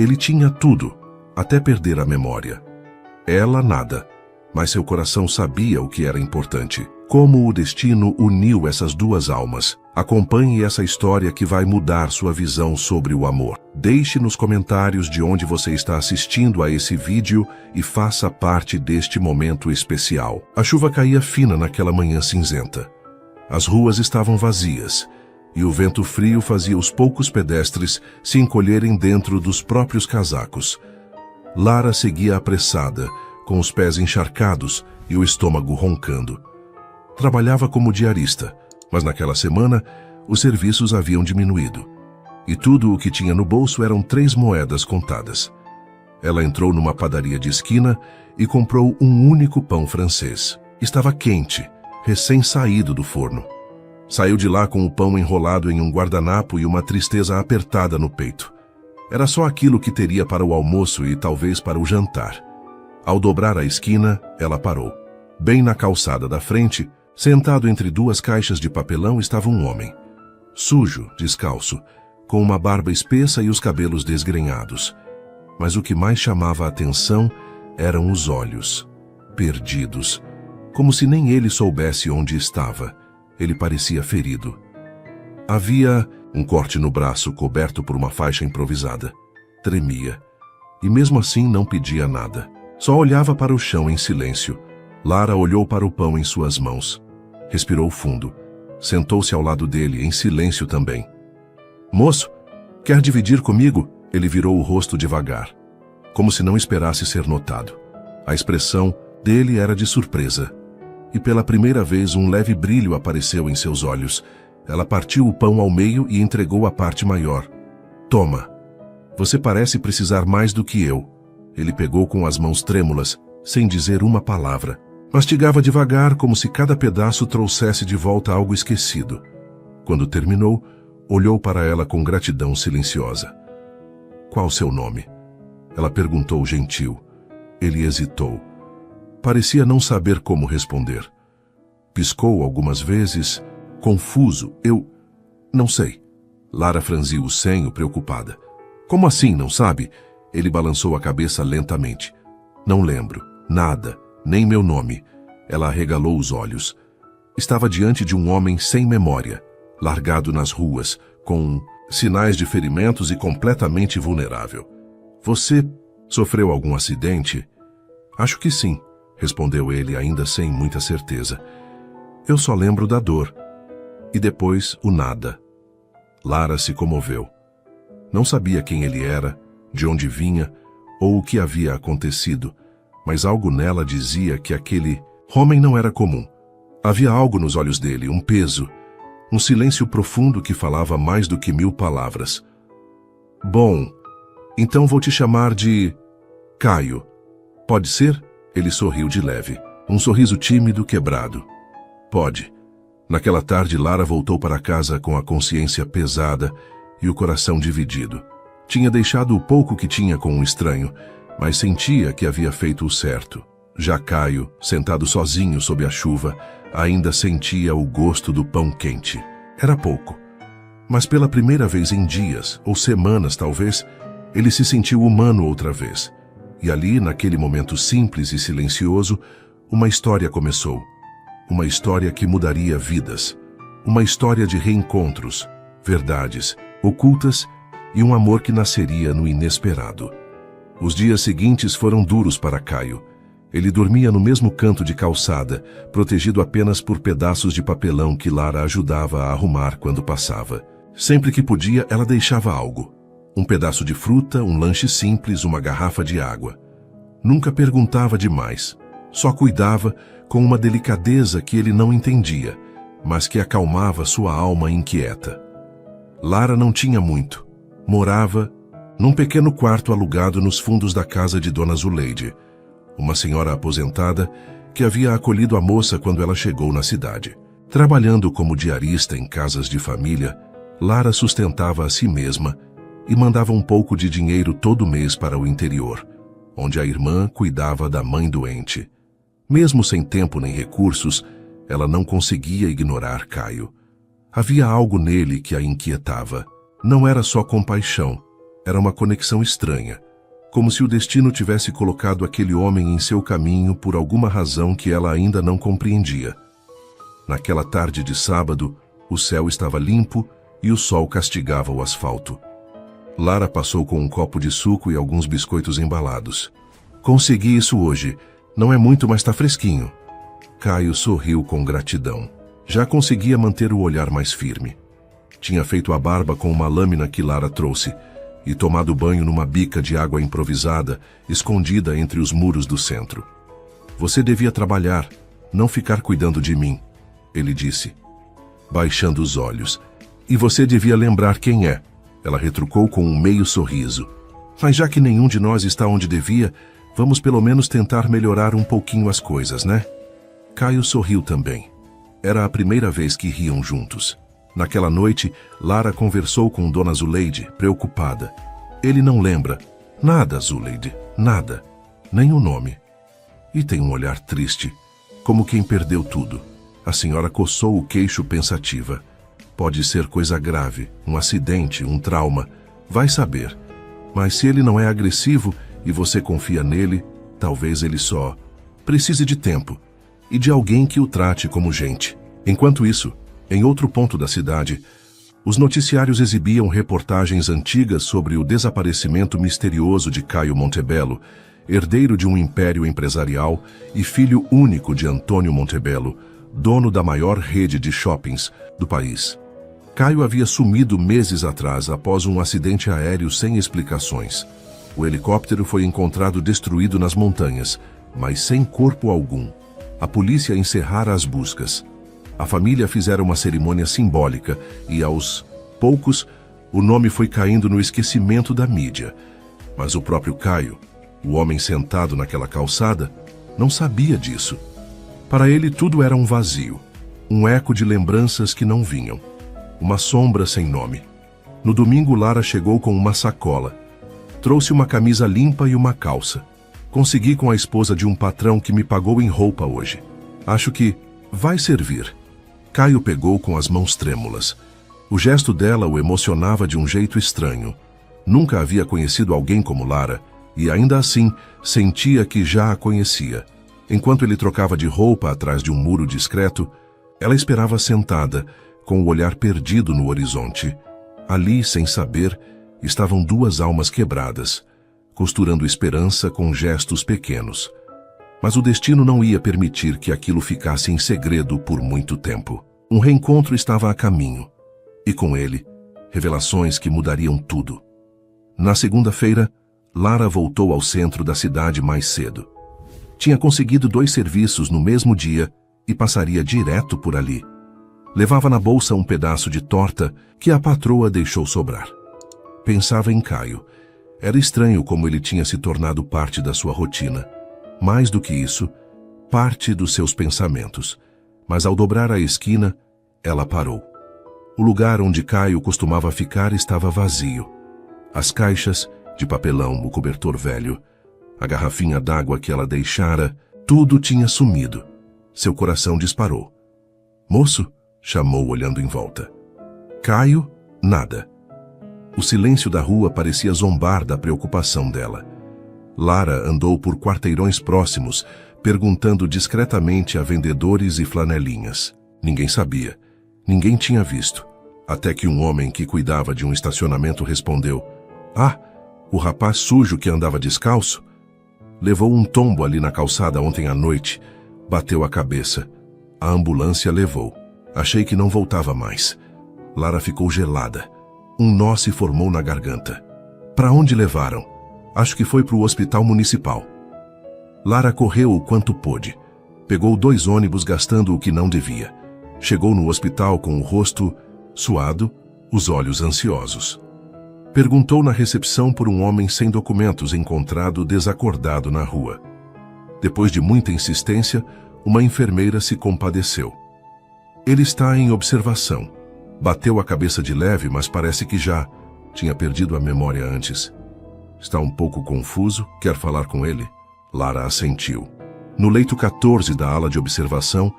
Ele tinha tudo, até perder a memória. Ela nada, mas seu coração sabia o que era importante. Como o destino uniu essas duas almas. Acompanhe essa história que vai mudar sua visão sobre o amor. Deixe nos comentários de onde você está assistindo a esse vídeo e faça parte deste momento especial. A chuva caía fina naquela manhã cinzenta. As ruas estavam vazias e o vento frio fazia os poucos pedestres se encolherem dentro dos próprios casacos. Lara seguia apressada, com os pés encharcados e o estômago roncando. Trabalhava como diarista, mas naquela semana os serviços haviam diminuído. E tudo o que tinha no bolso eram 3 moedas contadas. Ela entrou numa padaria de esquina e comprou um único pão francês. Estava quente, recém-saído do forno. Saiu de lá com o pão enrolado em um guardanapo e uma tristeza apertada no peito. Era só aquilo que teria para o almoço e talvez para o jantar. Ao dobrar a esquina, ela parou. Bem na calçada da frente, sentado entre 2 caixas de papelão, estava um homem. Sujo, descalço, com uma barba espessa e os cabelos desgrenhados. Mas o que mais chamava a atenção eram os olhos, perdidos, como se nem ele soubesse onde estava. Ele parecia ferido. Havia um corte no braço coberto por uma faixa improvisada. Tremia, e mesmo assim não pedia nada. Só olhava para o chão em silêncio. Lara olhou para o pão em suas mãos. Respirou fundo. Sentou-se ao lado dele, em silêncio também. Moço, quer dividir comigo? Ele virou o rosto devagar, como se não esperasse ser notado. A expressão dele era de surpresa. E pela primeira vez um leve brilho apareceu em seus olhos. Ela partiu o pão ao meio e entregou a parte maior. Toma. Você parece precisar mais do que eu. Ele pegou com as mãos trêmulas, sem dizer uma palavra. Mastigava devagar, como se cada pedaço trouxesse de volta algo esquecido. Quando terminou, olhou para ela com gratidão silenciosa. Qual seu nome? Ela perguntou gentil. Ele hesitou. Parecia não saber como responder. Piscou algumas vezes, confuso. Eu não sei. Lara franziu o senho, preocupada. Como assim, não sabe? Ele balançou a cabeça lentamente. Não lembro. Nada. Nem meu nome. Ela arregalou os olhos. Estava diante de um homem sem memória, largado nas ruas, com sinais de ferimentos e completamente vulnerável. Você sofreu algum acidente? Acho que sim, respondeu ele ainda sem muita certeza. Eu só lembro da dor. E depois o nada. Lara se comoveu. Não sabia quem ele era, de onde vinha ou o que havia acontecido, mas algo nela dizia que aquele homem não era comum. Havia algo nos olhos dele, um peso, um silêncio profundo que falava mais do que 1000 palavras. Bom, então vou te chamar de Caio. Pode ser? Ele sorriu de leve, um sorriso tímido, quebrado. Pode. Naquela tarde, Lara voltou para casa com a consciência pesada e o coração dividido. Tinha deixado o pouco que tinha com um estranho, mas sentia que havia feito o certo. Já Caio, sentado sozinho sob a chuva, ainda sentia o gosto do pão quente. Era pouco. Mas pela primeira vez em dias, ou semanas talvez, ele se sentiu humano outra vez. E ali, naquele momento simples e silencioso, uma história começou. Uma história que mudaria vidas. Uma história de reencontros, verdades ocultas e um amor que nasceria no inesperado. Os dias seguintes foram duros para Caio. Ele dormia no mesmo canto de calçada, protegido apenas por pedaços de papelão que Lara ajudava a arrumar quando passava. Sempre que podia, ela deixava algo. Um pedaço de fruta, um lanche simples, uma garrafa de água. Nunca perguntava demais. Só cuidava com uma delicadeza que ele não entendia, mas que acalmava sua alma inquieta. Lara não tinha muito. Morava num pequeno quarto alugado nos fundos da casa de Dona Zuleide, uma senhora aposentada que havia acolhido a moça quando ela chegou na cidade. Trabalhando como diarista em casas de família, Lara sustentava a si mesma e mandava um pouco de dinheiro todo mês para o interior, onde a irmã cuidava da mãe doente. Mesmo sem tempo nem recursos, ela não conseguia ignorar Caio. Havia algo nele que a inquietava. Não era só compaixão, Era uma conexão estranha, como se o destino tivesse colocado aquele homem em seu caminho por alguma razão que ela ainda não compreendia. Naquela tarde de sábado, o céu estava limpo e o sol castigava o asfalto. Lara passou com um copo de suco e alguns biscoitos embalados. Consegui isso hoje. Não é muito, mas está fresquinho. Caio sorriu com gratidão. Já conseguia manter o olhar mais firme. Tinha feito a barba com uma lâmina que Lara trouxe e tomado banho numa bica de água improvisada, escondida entre os muros do centro. Você devia trabalhar, não ficar cuidando de mim, ele disse, baixando os olhos. E você devia lembrar quem é, ela retrucou com um meio sorriso. Mas já que nenhum de nós está onde devia, vamos pelo menos tentar melhorar um pouquinho as coisas, né? Caio sorriu também. Era a primeira vez que riam juntos. Naquela noite, Lara conversou com Dona Zuleide, preocupada. Ele não lembra. Nada, Zuleide, nada. Nem o nome. E tem um olhar triste, como quem perdeu tudo. A senhora coçou o queixo pensativa. Pode ser coisa grave, um acidente, um trauma. Vai saber. Mas se ele não é agressivo e você confia nele, talvez ele só precise de tempo e de alguém que o trate como gente. Enquanto isso, em outro ponto da cidade, os noticiários exibiam reportagens antigas sobre o desaparecimento misterioso de Caio Montebello, herdeiro de um império empresarial e filho único de Antônio Montebello, dono da maior rede de shoppings do país. Caio havia sumido meses atrás após um acidente aéreo sem explicações. O helicóptero foi encontrado destruído nas montanhas, mas sem corpo algum. A polícia encerrara as buscas. A família fizera uma cerimônia simbólica e, aos poucos, o nome foi caindo no esquecimento da mídia. Mas o próprio Caio, o homem sentado naquela calçada, não sabia disso. Para ele tudo era um vazio, um eco de lembranças que não vinham, uma sombra sem nome. No domingo, Lara chegou com uma sacola. Trouxe uma camisa limpa e uma calça. Consegui com a esposa de um patrão que me pagou em roupa hoje. Acho que vai servir. Caio pegou com as mãos trêmulas. O gesto dela o emocionava de um jeito estranho. Nunca havia conhecido alguém como Lara, e ainda assim sentia que já a conhecia. Enquanto ele trocava de roupa atrás de um muro discreto, ela esperava sentada, com o olhar perdido no horizonte. Ali, sem saber, estavam duas almas quebradas, costurando esperança com gestos pequenos. Mas o destino não ia permitir que aquilo ficasse em segredo por muito tempo. Um reencontro estava a caminho, e com ele, revelações que mudariam tudo. Na segunda-feira, Lara voltou ao centro da cidade mais cedo. Tinha conseguido 2 serviços no mesmo dia e passaria direto por ali. Levava na bolsa um pedaço de torta que a patroa deixou sobrar. Pensava em Caio. Era estranho como ele tinha se tornado parte da sua rotina. Mais do que isso, parte dos seus pensamentos. Mas ao dobrar a esquina, ela parou. O lugar onde Caio costumava ficar estava vazio. As caixas de papelão, o cobertor velho, a garrafinha d'água que ela deixara, tudo tinha sumido. Seu coração disparou. "Moço?", chamou olhando em volta. Caio, nada. O silêncio da rua parecia zombar da preocupação dela. Lara andou por quarteirões próximos, perguntando discretamente a vendedores e flanelinhas. Ninguém sabia. Ninguém tinha visto. Até que um homem que cuidava de um estacionamento respondeu: "Ah, o rapaz sujo que andava descalço? Levou um tombo ali na calçada ontem à noite. Bateu a cabeça. A ambulância levou. Achei que não voltava mais." Lara ficou gelada. Um nó se formou na garganta. "Para onde levaram?" "Acho que foi para o hospital municipal." Lara correu o quanto pôde. Pegou 2 ônibus gastando o que não devia. Chegou no hospital com o rosto suado, os olhos ansiosos. Perguntou na recepção por um homem sem documentos encontrado desacordado na rua. Depois de muita insistência, uma enfermeira se compadeceu. "Ele está em observação. Bateu a cabeça de leve, mas parece que já tinha perdido a memória antes. Está um pouco confuso, quer falar com ele?" Lara assentiu. No leito 14 da ala de observação,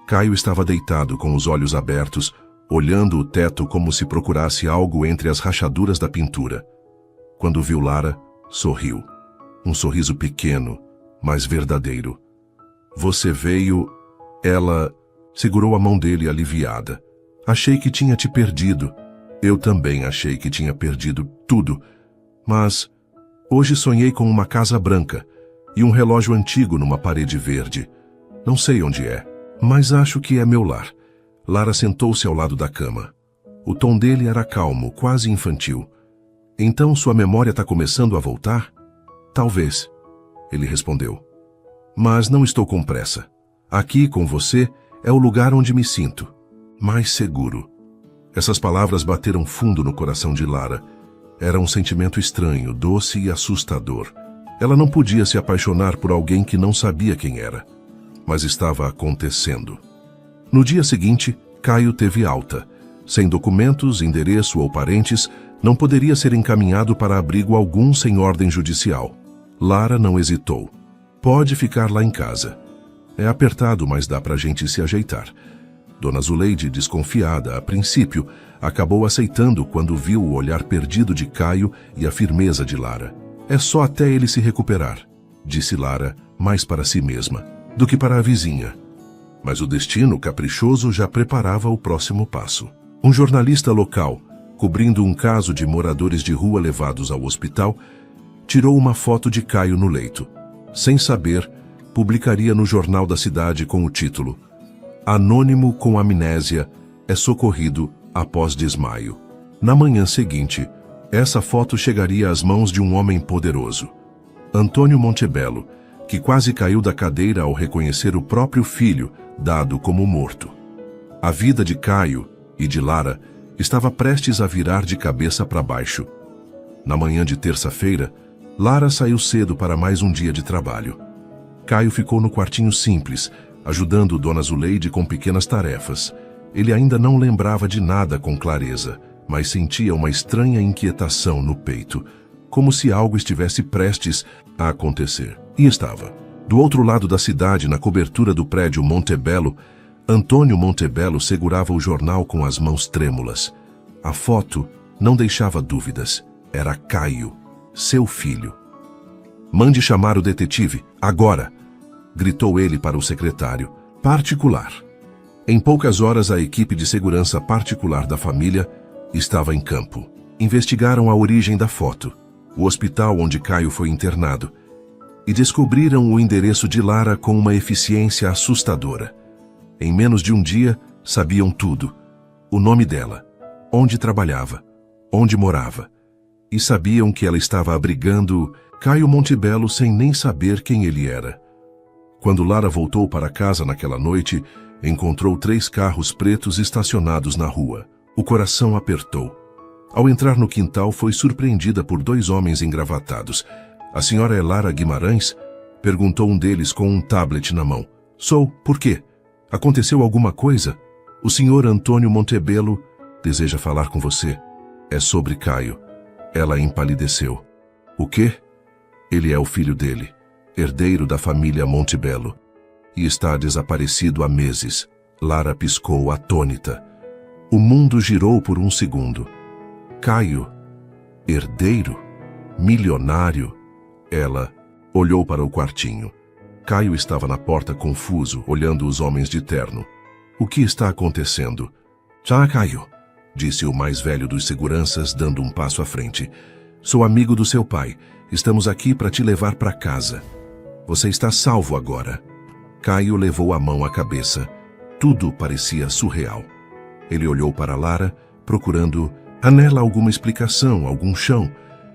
Caio estava deitado com os olhos abertos, olhando o teto como se procurasse algo entre as rachaduras da pintura. Quando viu Lara, sorriu. Um sorriso pequeno, mas verdadeiro. Você veio... Ela segurou a mão dele aliviada. Achei que tinha te perdido. Eu também achei que tinha perdido tudo. Mas hoje sonhei com uma casa branca e um relógio antigo numa parede verde. Não sei onde é, mas acho que é meu lar. Lara sentou-se ao lado da cama. O tom dele era calmo, quase infantil. Então sua memória está começando a voltar? Talvez, ele respondeu. Mas não estou com pressa. Aqui, com você, é o lugar onde me sinto mais seguro. Essas palavras bateram fundo no coração de Lara. Era um sentimento estranho, doce e assustador. Ela não podia se apaixonar por alguém que não sabia quem era. Mas estava acontecendo. No dia seguinte, Caio teve alta. Sem documentos, endereço ou parentes, não poderia ser encaminhado para abrigo algum sem ordem judicial. Lara não hesitou. Pode ficar lá em casa. É apertado, mas dá pra gente se ajeitar. Dona Zuleide, desconfiada a princípio, acabou aceitando quando viu o olhar perdido de Caio e a firmeza de Lara. É só até ele se recuperar, disse Lara, mais para si mesma do que para a vizinha. Mas o destino caprichoso já preparava o próximo passo. Um jornalista local, cobrindo um caso de moradores de rua levados ao hospital, tirou uma foto de Caio no leito. Sem saber, publicaria no jornal da cidade com o título: Anônimo com amnésia é socorrido após desmaio. Na manhã seguinte, essa foto chegaria às mãos de um homem poderoso, Antônio Montebello, que quase caiu da cadeira ao reconhecer o próprio filho, dado como morto. A vida de Caio e de Lara estava prestes a virar de cabeça para baixo. Na manhã de terça-feira, Lara saiu cedo para mais um dia de trabalho. Caio ficou no quartinho simples, ajudando Dona Zuleide com pequenas tarefas. Ele ainda não lembrava de nada com clareza, mas sentia uma estranha inquietação no peito, como se algo estivesse prestes a acontecer. E estava. Do outro lado da cidade, na cobertura do prédio Montebello, Antônio Montebello segurava o jornal com as mãos trêmulas. A foto não deixava dúvidas. Era Caio, seu filho. Mande chamar o detetive, agora! Gritou ele para o secretário. Particular. Em poucas horas, a equipe de segurança particular da família estava em campo. Investigaram a origem da foto, o hospital onde Caio foi internado, e descobriram o endereço de Lara com uma eficiência assustadora. Em menos de um dia, sabiam tudo. O nome dela, onde trabalhava, onde morava. E sabiam que ela estava abrigando Caio Montebello sem nem saber quem ele era. Quando Lara voltou para casa naquela noite, encontrou 3 carros pretos estacionados na rua. O coração apertou. Ao entrar no quintal, foi surpreendida por 2 homens engravatados. A senhora é Lara Guimarães? Perguntou um deles com um tablet na mão. Sou, por quê? Aconteceu alguma coisa? O senhor Antônio Montebello deseja falar com você. É sobre Caio. Ela empalideceu. O quê? Ele é o filho dele, herdeiro da família Montebello, e está desaparecido há meses. Lara piscou atônita. O mundo girou por um segundo. Caio, herdeiro, milionário. Ela olhou para o quartinho. Caio estava na porta confuso, olhando os homens de terno. O que está acontecendo? Já, Caio, disse o mais velho dos seguranças, dando um passo à frente. Sou amigo do seu pai. Estamos aqui para te levar para casa. Você está salvo agora. Caio levou a mão à cabeça. Tudo parecia surreal. Ele olhou para Lara, procurando nela alguma explicação, algum chão.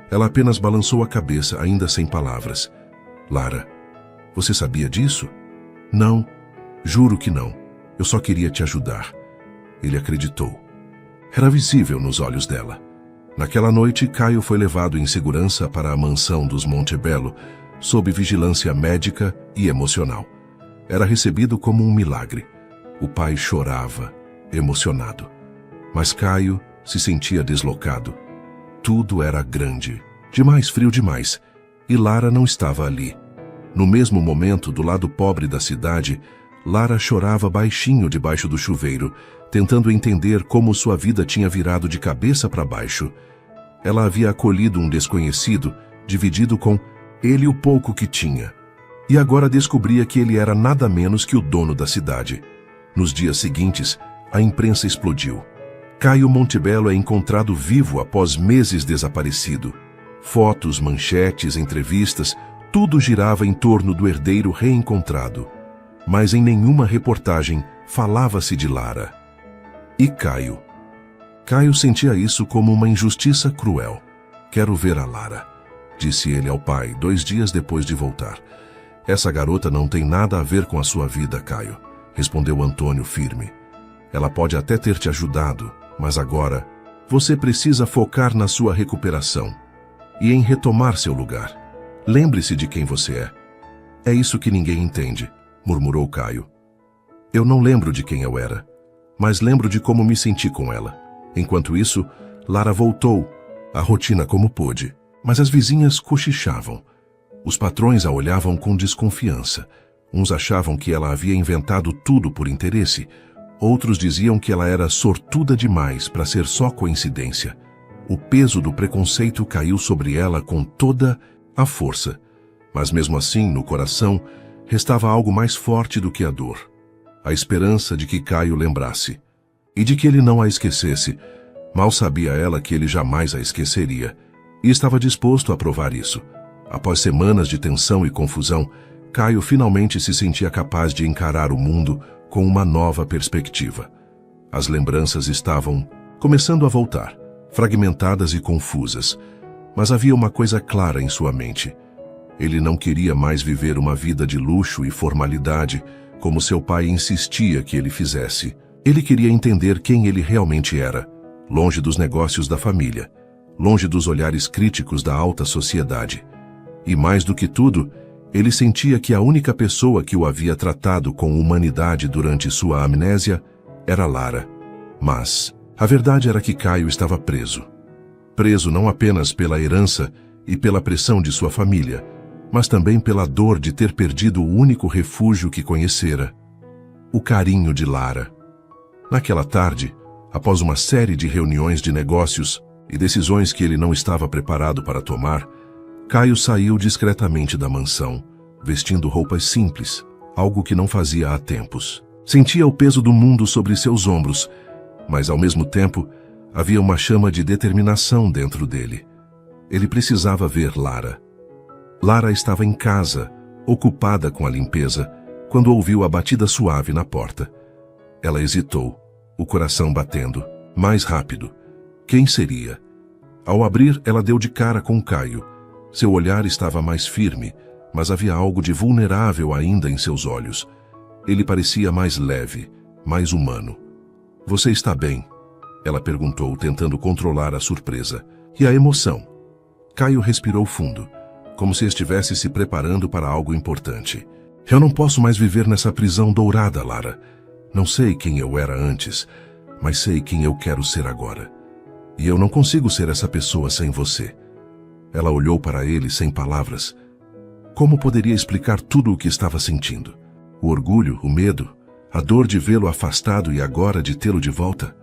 Ela apenas balançou a cabeça, ainda sem palavras. Lara, você sabia disso? Não, juro que não. Eu só queria te ajudar. Ele acreditou. Era visível nos olhos dela. Naquela noite, Caio foi levado em segurança para a mansão dos Montebello, sob vigilância médica e emocional. Era recebido como um milagre. O pai chorava, emocionado. Mas Caio se sentia deslocado. Tudo era grande, demais frio demais, e Lara não estava ali. No mesmo momento, do lado pobre da cidade, Lara chorava baixinho debaixo do chuveiro, tentando entender como sua vida tinha virado de cabeça para baixo. Ela havia acolhido um desconhecido, dividido com ele o pouco que tinha. E agora descobria que ele era nada menos que o dono da cidade. Nos dias seguintes, a imprensa explodiu. Caio Montebello é encontrado vivo após meses desaparecido. Fotos, manchetes, entrevistas, tudo girava em torno do herdeiro reencontrado. Mas em nenhuma reportagem falava-se de Lara. E Caio? Caio sentia isso como uma injustiça cruel. Quero ver a Lara, disse ele ao pai 2 dias depois de voltar. Essa garota não tem nada a ver com a sua vida, Caio, respondeu Antônio firme. Ela pode até ter te ajudado, mas agora você precisa focar na sua recuperação e em retomar seu lugar. Lembre-se de quem você é. É isso que ninguém entende, murmurou Caio. Eu não lembro de quem eu era, mas lembro de como me senti com ela. Enquanto isso, Lara voltou à rotina como pôde, mas as vizinhas cochichavam. Os patrões a olhavam com desconfiança. Uns achavam que ela havia inventado tudo por interesse, outros diziam que ela era sortuda demais para ser só coincidência. O peso do preconceito caiu sobre ela com toda a força, mas mesmo assim, no coração, restava algo mais forte do que a dor. A esperança de que Caio lembrasse, e de que ele não a esquecesse. Mal sabia ela que ele jamais a esqueceria, e estava disposto a provar isso. Após semanas de tensão e confusão, Caio finalmente se sentia capaz de encarar o mundo com uma nova perspectiva. As lembranças estavam começando a voltar, fragmentadas e confusas, mas havia uma coisa clara em sua mente. Ele não queria mais viver uma vida de luxo e formalidade, como seu pai insistia que ele fizesse. Ele queria entender quem ele realmente era, longe dos negócios da família, longe dos olhares críticos da alta sociedade. E mais do que tudo, ele sentia que a única pessoa que o havia tratado com humanidade durante sua amnésia era Lara. Mas a verdade era que Caio estava preso. Preso não apenas pela herança e pela pressão de sua família, mas também pela dor de ter perdido o único refúgio que conhecera, o carinho de Lara. Naquela tarde, após uma série de reuniões de negócios e decisões que ele não estava preparado para tomar, Caio saiu discretamente da mansão, vestindo roupas simples, algo que não fazia há tempos. Sentia o peso do mundo sobre seus ombros, mas ao mesmo tempo havia uma chama de determinação dentro dele. Ele precisava ver Lara. Lara estava em casa, ocupada com a limpeza, quando ouviu a batida suave na porta. Ela hesitou, o coração batendo, mais rápido. Quem seria? Ao abrir, ela deu de cara com Caio. Seu olhar estava mais firme, mas havia algo de vulnerável ainda em seus olhos. Ele parecia mais leve, mais humano. Você está bem? Ela perguntou, tentando controlar a surpresa e a emoção. Caio respirou fundo, como se estivesse se preparando para algo importante. Eu não posso mais viver nessa prisão dourada, Lara. Não sei quem eu era antes, mas sei quem eu quero ser agora. E eu não consigo ser essa pessoa sem você. Ela olhou para ele sem palavras. Como poderia explicar tudo o que estava sentindo? O orgulho, o medo, a dor de vê-lo afastado e agora de tê-lo de volta?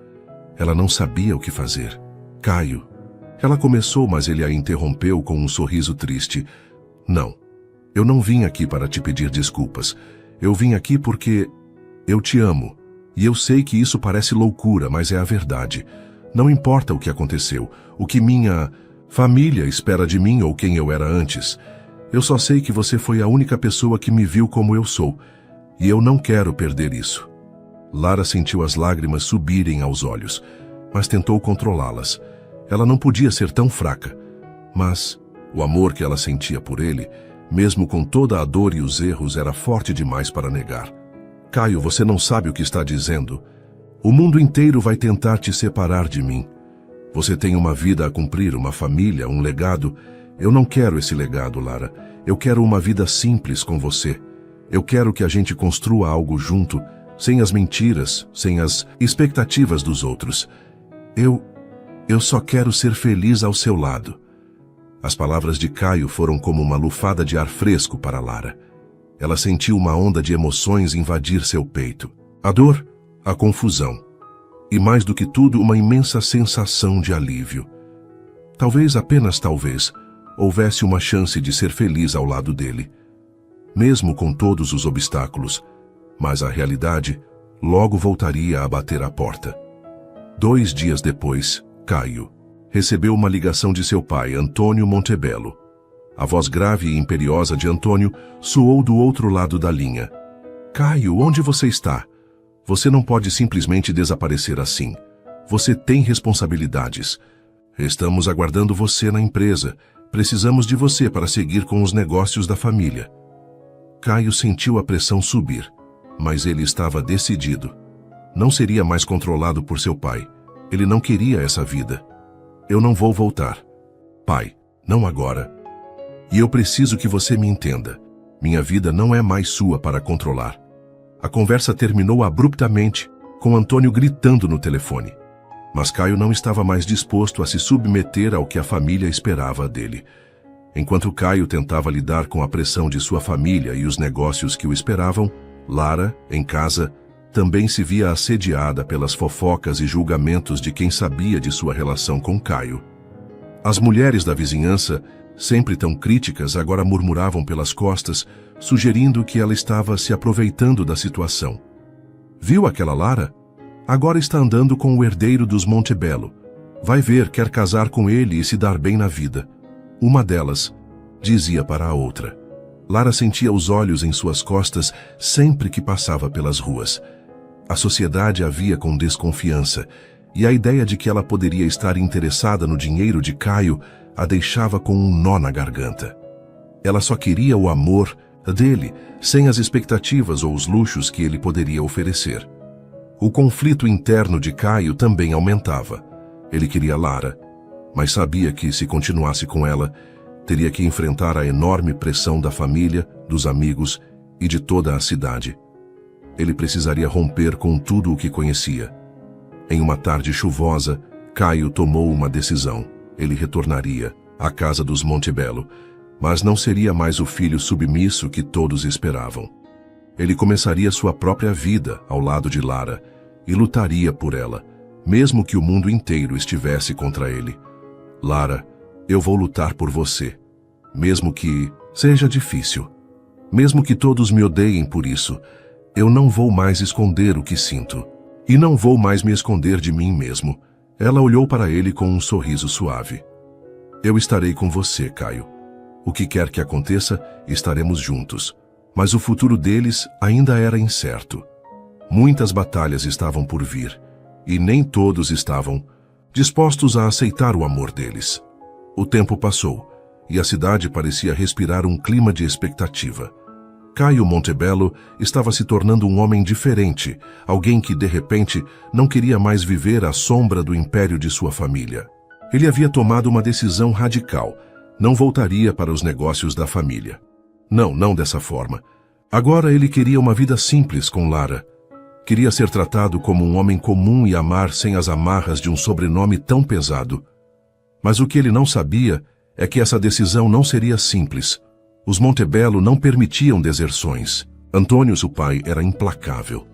Ela não sabia o que fazer. Caio. Ela começou, mas ele a interrompeu com um sorriso triste. Não, eu não vim aqui para te pedir desculpas. Eu vim aqui porque eu te amo. E eu sei que isso parece loucura, mas é a verdade. Não importa o que aconteceu, o que minha família espera de mim ou quem eu era antes. Eu só sei que você foi a única pessoa que me viu como eu sou. E eu não quero perder isso. Lara sentiu as lágrimas subirem aos olhos, mas tentou controlá-las. Ela não podia ser tão fraca. Mas o amor que ela sentia por ele, mesmo com toda a dor e os erros, era forte demais para negar. Caio, você não sabe o que está dizendo. O mundo inteiro vai tentar te separar de mim. Você tem uma vida a cumprir, uma família, um legado. Eu não quero esse legado, Lara. Eu quero uma vida simples com você. Eu quero que a gente construa algo junto, sem as mentiras, sem as expectativas dos outros. Eu só quero ser feliz ao seu lado. As palavras de Caio foram como uma lufada de ar fresco para Lara. Ela sentiu uma onda de emoções invadir seu peito. A dor, a confusão. E mais do que tudo, uma imensa sensação de alívio. Talvez, apenas talvez, houvesse uma chance de ser feliz ao lado dele. Mesmo com todos os obstáculos, mas a realidade logo voltaria a bater à porta. 2 dias depois, Caio recebeu uma ligação de seu pai, Antônio Montebello. A voz grave e imperiosa de Antônio soou do outro lado da linha. Caio, onde você está? Você não pode simplesmente desaparecer assim. Você tem responsabilidades. Estamos aguardando você na empresa. Precisamos de você para seguir com os negócios da família. Caio sentiu a pressão subir, mas ele estava decidido. Não seria mais controlado por seu pai. Ele não queria essa vida. Eu não vou voltar. Pai, não agora. E eu preciso que você me entenda. Minha vida não é mais sua para controlar. A conversa terminou abruptamente, com Antônio gritando no telefone. Mas Caio não estava mais disposto a se submeter ao que a família esperava dele. Enquanto Caio tentava lidar com a pressão de sua família e os negócios que o esperavam, Lara, em casa, também se via assediada pelas fofocas e julgamentos de quem sabia de sua relação com Caio. As mulheres da vizinhança, sempre tão críticas, agora murmuravam pelas costas, sugerindo que ela estava se aproveitando da situação. Viu aquela Lara? Agora está andando com o herdeiro dos Montebello. Vai ver, quer casar com ele e se dar bem na vida. Uma delas dizia para a outra. Lara sentia os olhos em suas costas sempre que passava pelas ruas. A sociedade a via com desconfiança, e a ideia de que ela poderia estar interessada no dinheiro de Caio a deixava com um nó na garganta. Ela só queria o amor dele, sem as expectativas ou os luxos que ele poderia oferecer. O conflito interno de Caio também aumentava. Ele queria Lara, mas sabia que, se continuasse com ela, teria que enfrentar a enorme pressão da família, dos amigos e de toda a cidade. Ele precisaria romper com tudo o que conhecia. Em uma tarde chuvosa, Caio tomou uma decisão. Ele retornaria à casa dos Montebello, mas não seria mais o filho submisso que todos esperavam. Ele começaria sua própria vida ao lado de Lara e lutaria por ela, mesmo que o mundo inteiro estivesse contra ele. Lara, eu vou lutar por você, mesmo que seja difícil. Mesmo que todos me odeiem por isso, eu não vou mais esconder o que sinto. E não vou mais me esconder de mim mesmo. Ela olhou para ele com um sorriso suave. Eu estarei com você, Caio. O que quer que aconteça, estaremos juntos. Mas o futuro deles ainda era incerto. Muitas batalhas estavam por vir, e nem todos estavam dispostos a aceitar o amor deles. O tempo passou, e a cidade parecia respirar um clima de expectativa. Caio Montebello estava se tornando um homem diferente, alguém que, de repente, não queria mais viver à sombra do império de sua família. Ele havia tomado uma decisão radical. Não voltaria para os negócios da família. Não dessa forma. Agora ele queria uma vida simples com Lara. Queria ser tratado como um homem comum e amar sem as amarras de um sobrenome tão pesado. Mas o que ele não sabia é que essa decisão não seria simples. Os Montebello não permitiam deserções. Antônio, seu pai, era implacável.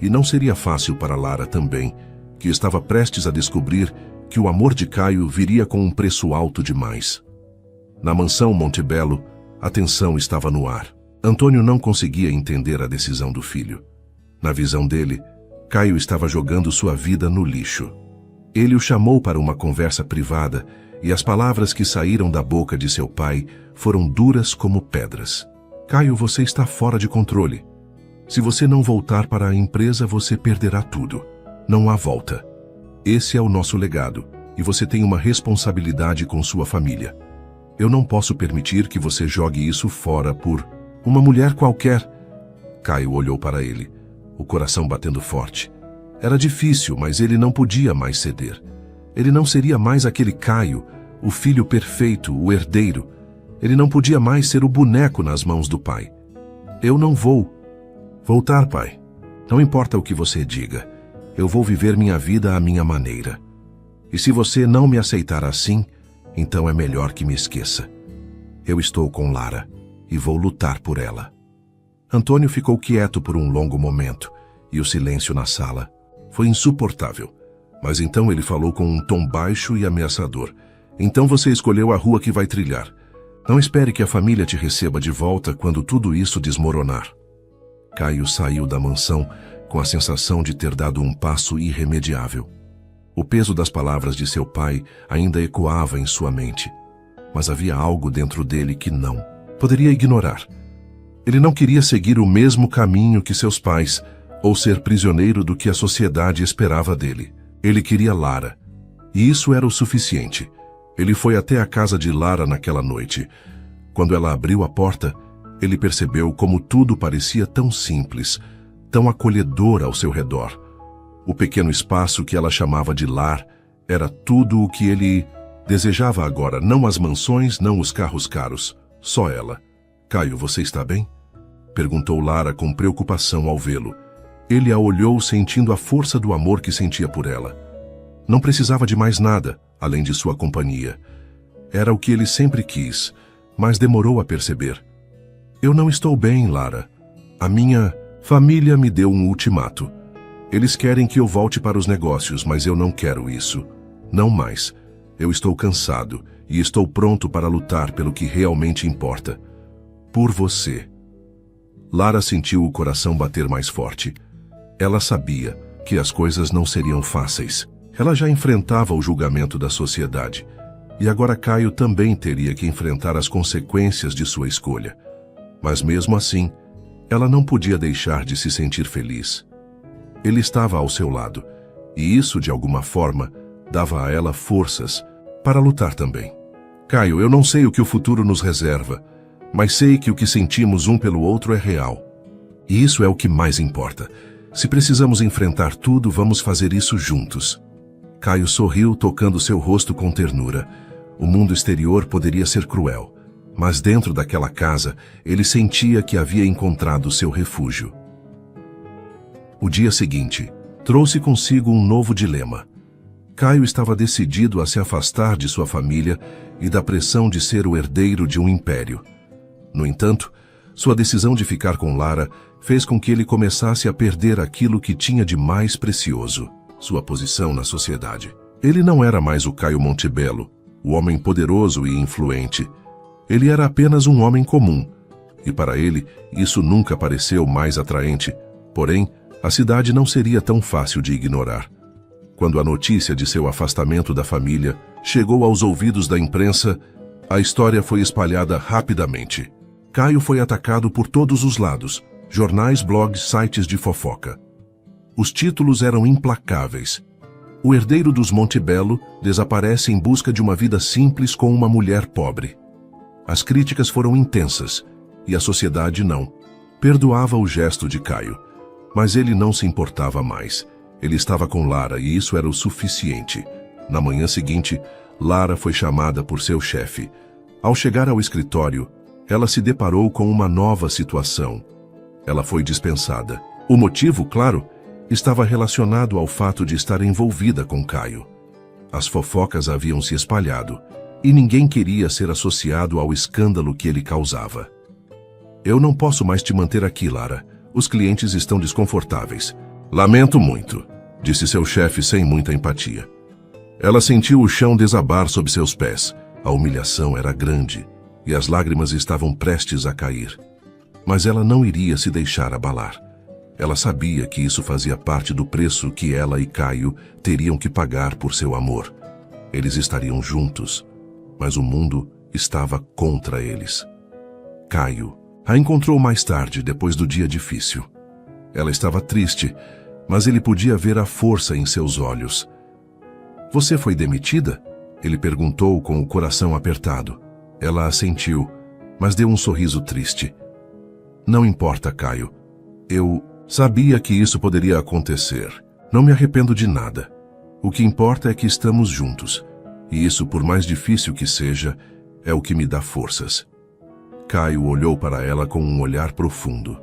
E não seria fácil para Lara também, que estava prestes a descobrir que o amor de Caio viria com um preço alto demais. Na mansão Montebello, a tensão estava no ar. Antônio não conseguia entender a decisão do filho. Na visão dele, Caio estava jogando sua vida no lixo. Ele o chamou para uma conversa privada e as palavras que saíram da boca de seu pai foram duras como pedras. Caio, você está fora de controle. Se você não voltar para a empresa, você perderá tudo. Não há volta. Esse é o nosso legado, e você tem uma responsabilidade com sua família. Eu não posso permitir que você jogue isso fora por uma mulher qualquer. Caio olhou para ele, o coração batendo forte. Era difícil, mas ele não podia mais ceder. Ele não seria mais aquele Caio, o filho perfeito, o herdeiro. Ele não podia mais ser o boneco nas mãos do pai. Eu não vou voltar, pai. Não importa o que você diga. Eu vou viver minha vida à minha maneira. E se você não me aceitar assim, então é melhor que me esqueça. Eu estou com Lara e vou lutar por ela. Antônio ficou quieto por um longo momento, e o silêncio na sala foi insuportável. Mas então ele falou com um tom baixo e ameaçador. Então você escolheu a rua que vai trilhar. Não espere que a família te receba de volta quando tudo isso desmoronar. Caio saiu da mansão com a sensação de ter dado um passo irremediável. O peso das palavras de seu pai ainda ecoava em sua mente, mas havia algo dentro dele que não poderia ignorar. Ele não queria seguir o mesmo caminho que seus pais, ou ser prisioneiro do que a sociedade esperava dele. Ele queria Lara, e isso era o suficiente. Ele foi até a casa de Lara naquela noite. Quando ela abriu a porta, ele percebeu como tudo parecia tão simples, tão acolhedor ao seu redor. O pequeno espaço que ela chamava de lar era tudo o que ele desejava agora, não as mansões, não os carros caros, só ela. Caio, você está bem? Perguntou Lara com preocupação ao vê-lo. Ele a olhou sentindo a força do amor que sentia por ela. Não precisava de mais nada, além de sua companhia. Era o que ele sempre quis, mas demorou a perceber. Eu não estou bem, Lara. A minha família me deu um ultimato. Eles querem que eu volte para os negócios, mas eu não quero isso. Não mais. Eu estou cansado e estou pronto para lutar pelo que realmente importa. Por você. Lara sentiu o coração bater mais forte. Ela sabia que as coisas não seriam fáceis. Ela já enfrentava o julgamento da sociedade. E agora Caio também teria que enfrentar as consequências de sua escolha. Mas mesmo assim, ela não podia deixar de se sentir feliz. Ele estava ao seu lado, e isso, de alguma forma, dava a ela forças para lutar também. Caio, eu não sei o que o futuro nos reserva, mas sei que o que sentimos um pelo outro é real. E isso é o que mais importa. Se precisamos enfrentar tudo, vamos fazer isso juntos. Caio sorriu, tocando seu rosto com ternura. O mundo exterior poderia ser cruel, mas dentro daquela casa, ele sentia que havia encontrado seu refúgio. O dia seguinte trouxe consigo um novo dilema. Caio estava decidido a se afastar de sua família e da pressão de ser o herdeiro de um império. No entanto, sua decisão de ficar com Lara fez com que ele começasse a perder aquilo que tinha de mais precioso, sua posição na sociedade. Ele não era mais o Caio Montebello, o homem poderoso e influente. Ele era apenas um homem comum, e para ele isso nunca pareceu mais atraente. Porém, a cidade não seria tão fácil de ignorar. Quando a notícia de seu afastamento da família chegou aos ouvidos da imprensa, a história foi espalhada rapidamente. Caio foi atacado por todos os lados, jornais, blogs, sites de fofoca. Os títulos eram implacáveis. O herdeiro dos Montebello desaparece em busca de uma vida simples com uma mulher pobre. As críticas foram intensas, e a sociedade não perdoava o gesto de Caio. Mas ele não se importava mais. Ele estava com Lara e isso era o suficiente. Na manhã seguinte, Lara foi chamada por seu chefe. Ao chegar ao escritório, ela se deparou com uma nova situação. Ela foi dispensada. O motivo, claro, estava relacionado ao fato de estar envolvida com Caio. As fofocas haviam se espalhado e ninguém queria ser associado ao escândalo que ele causava. Eu não posso mais te manter aqui, Lara. Os clientes estão desconfortáveis. Lamento muito, disse seu chefe sem muita empatia. Ela sentiu o chão desabar sob seus pés. A humilhação era grande e as lágrimas estavam prestes a cair. Mas ela não iria se deixar abalar. Ela sabia que isso fazia parte do preço que ela e Caio teriam que pagar por seu amor. Eles estariam juntos, mas o mundo estava contra eles. Caio a encontrou mais tarde, depois do dia difícil. Ela estava triste, mas ele podia ver a força em seus olhos. Você foi demitida? Ele perguntou com o coração apertado. Ela assentiu, mas deu um sorriso triste. Não importa, Caio. Eu sabia que isso poderia acontecer. Não me arrependo de nada. O que importa é que estamos juntos. E isso, por mais difícil que seja, é o que me dá forças. Caio olhou para ela com um olhar profundo.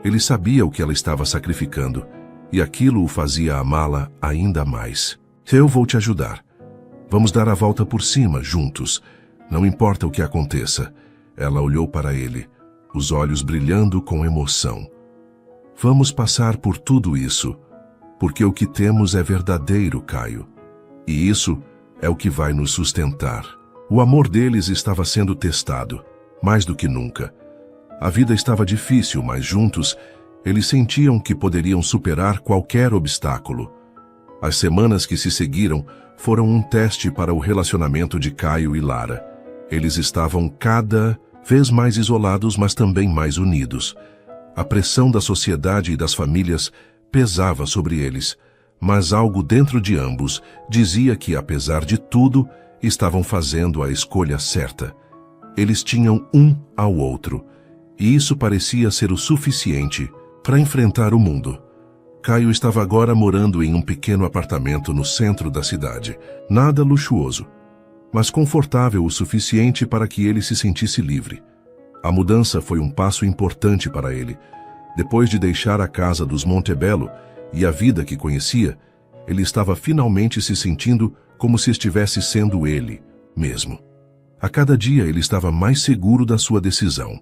Ele sabia o que ela estava sacrificando, e aquilo o fazia amá-la ainda mais. Eu vou te ajudar. Vamos dar a volta por cima, juntos. Não importa o que aconteça. Ela olhou para ele, os olhos brilhando com emoção. Vamos passar por tudo isso, porque o que temos é verdadeiro, Caio. E isso é o que vai nos sustentar. O amor deles estava sendo testado, mais do que nunca. A vida estava difícil, mas juntos, eles sentiam que poderiam superar qualquer obstáculo. As semanas que se seguiram foram um teste para o relacionamento de Caio e Lara. Eles estavam cada vez mais isolados, mas também mais unidos. A pressão da sociedade e das famílias pesava sobre eles, mas algo dentro de ambos dizia que, apesar de tudo, estavam fazendo a escolha certa. Eles tinham um ao outro, e isso parecia ser o suficiente para enfrentar o mundo. Caio estava agora morando em um pequeno apartamento no centro da cidade. Nada luxuoso, mas confortável o suficiente para que ele se sentisse livre. A mudança foi um passo importante para ele. Depois de deixar a casa dos Montebello e a vida que conhecia, ele estava finalmente se sentindo como se estivesse sendo ele mesmo. A cada dia ele estava mais seguro da sua decisão.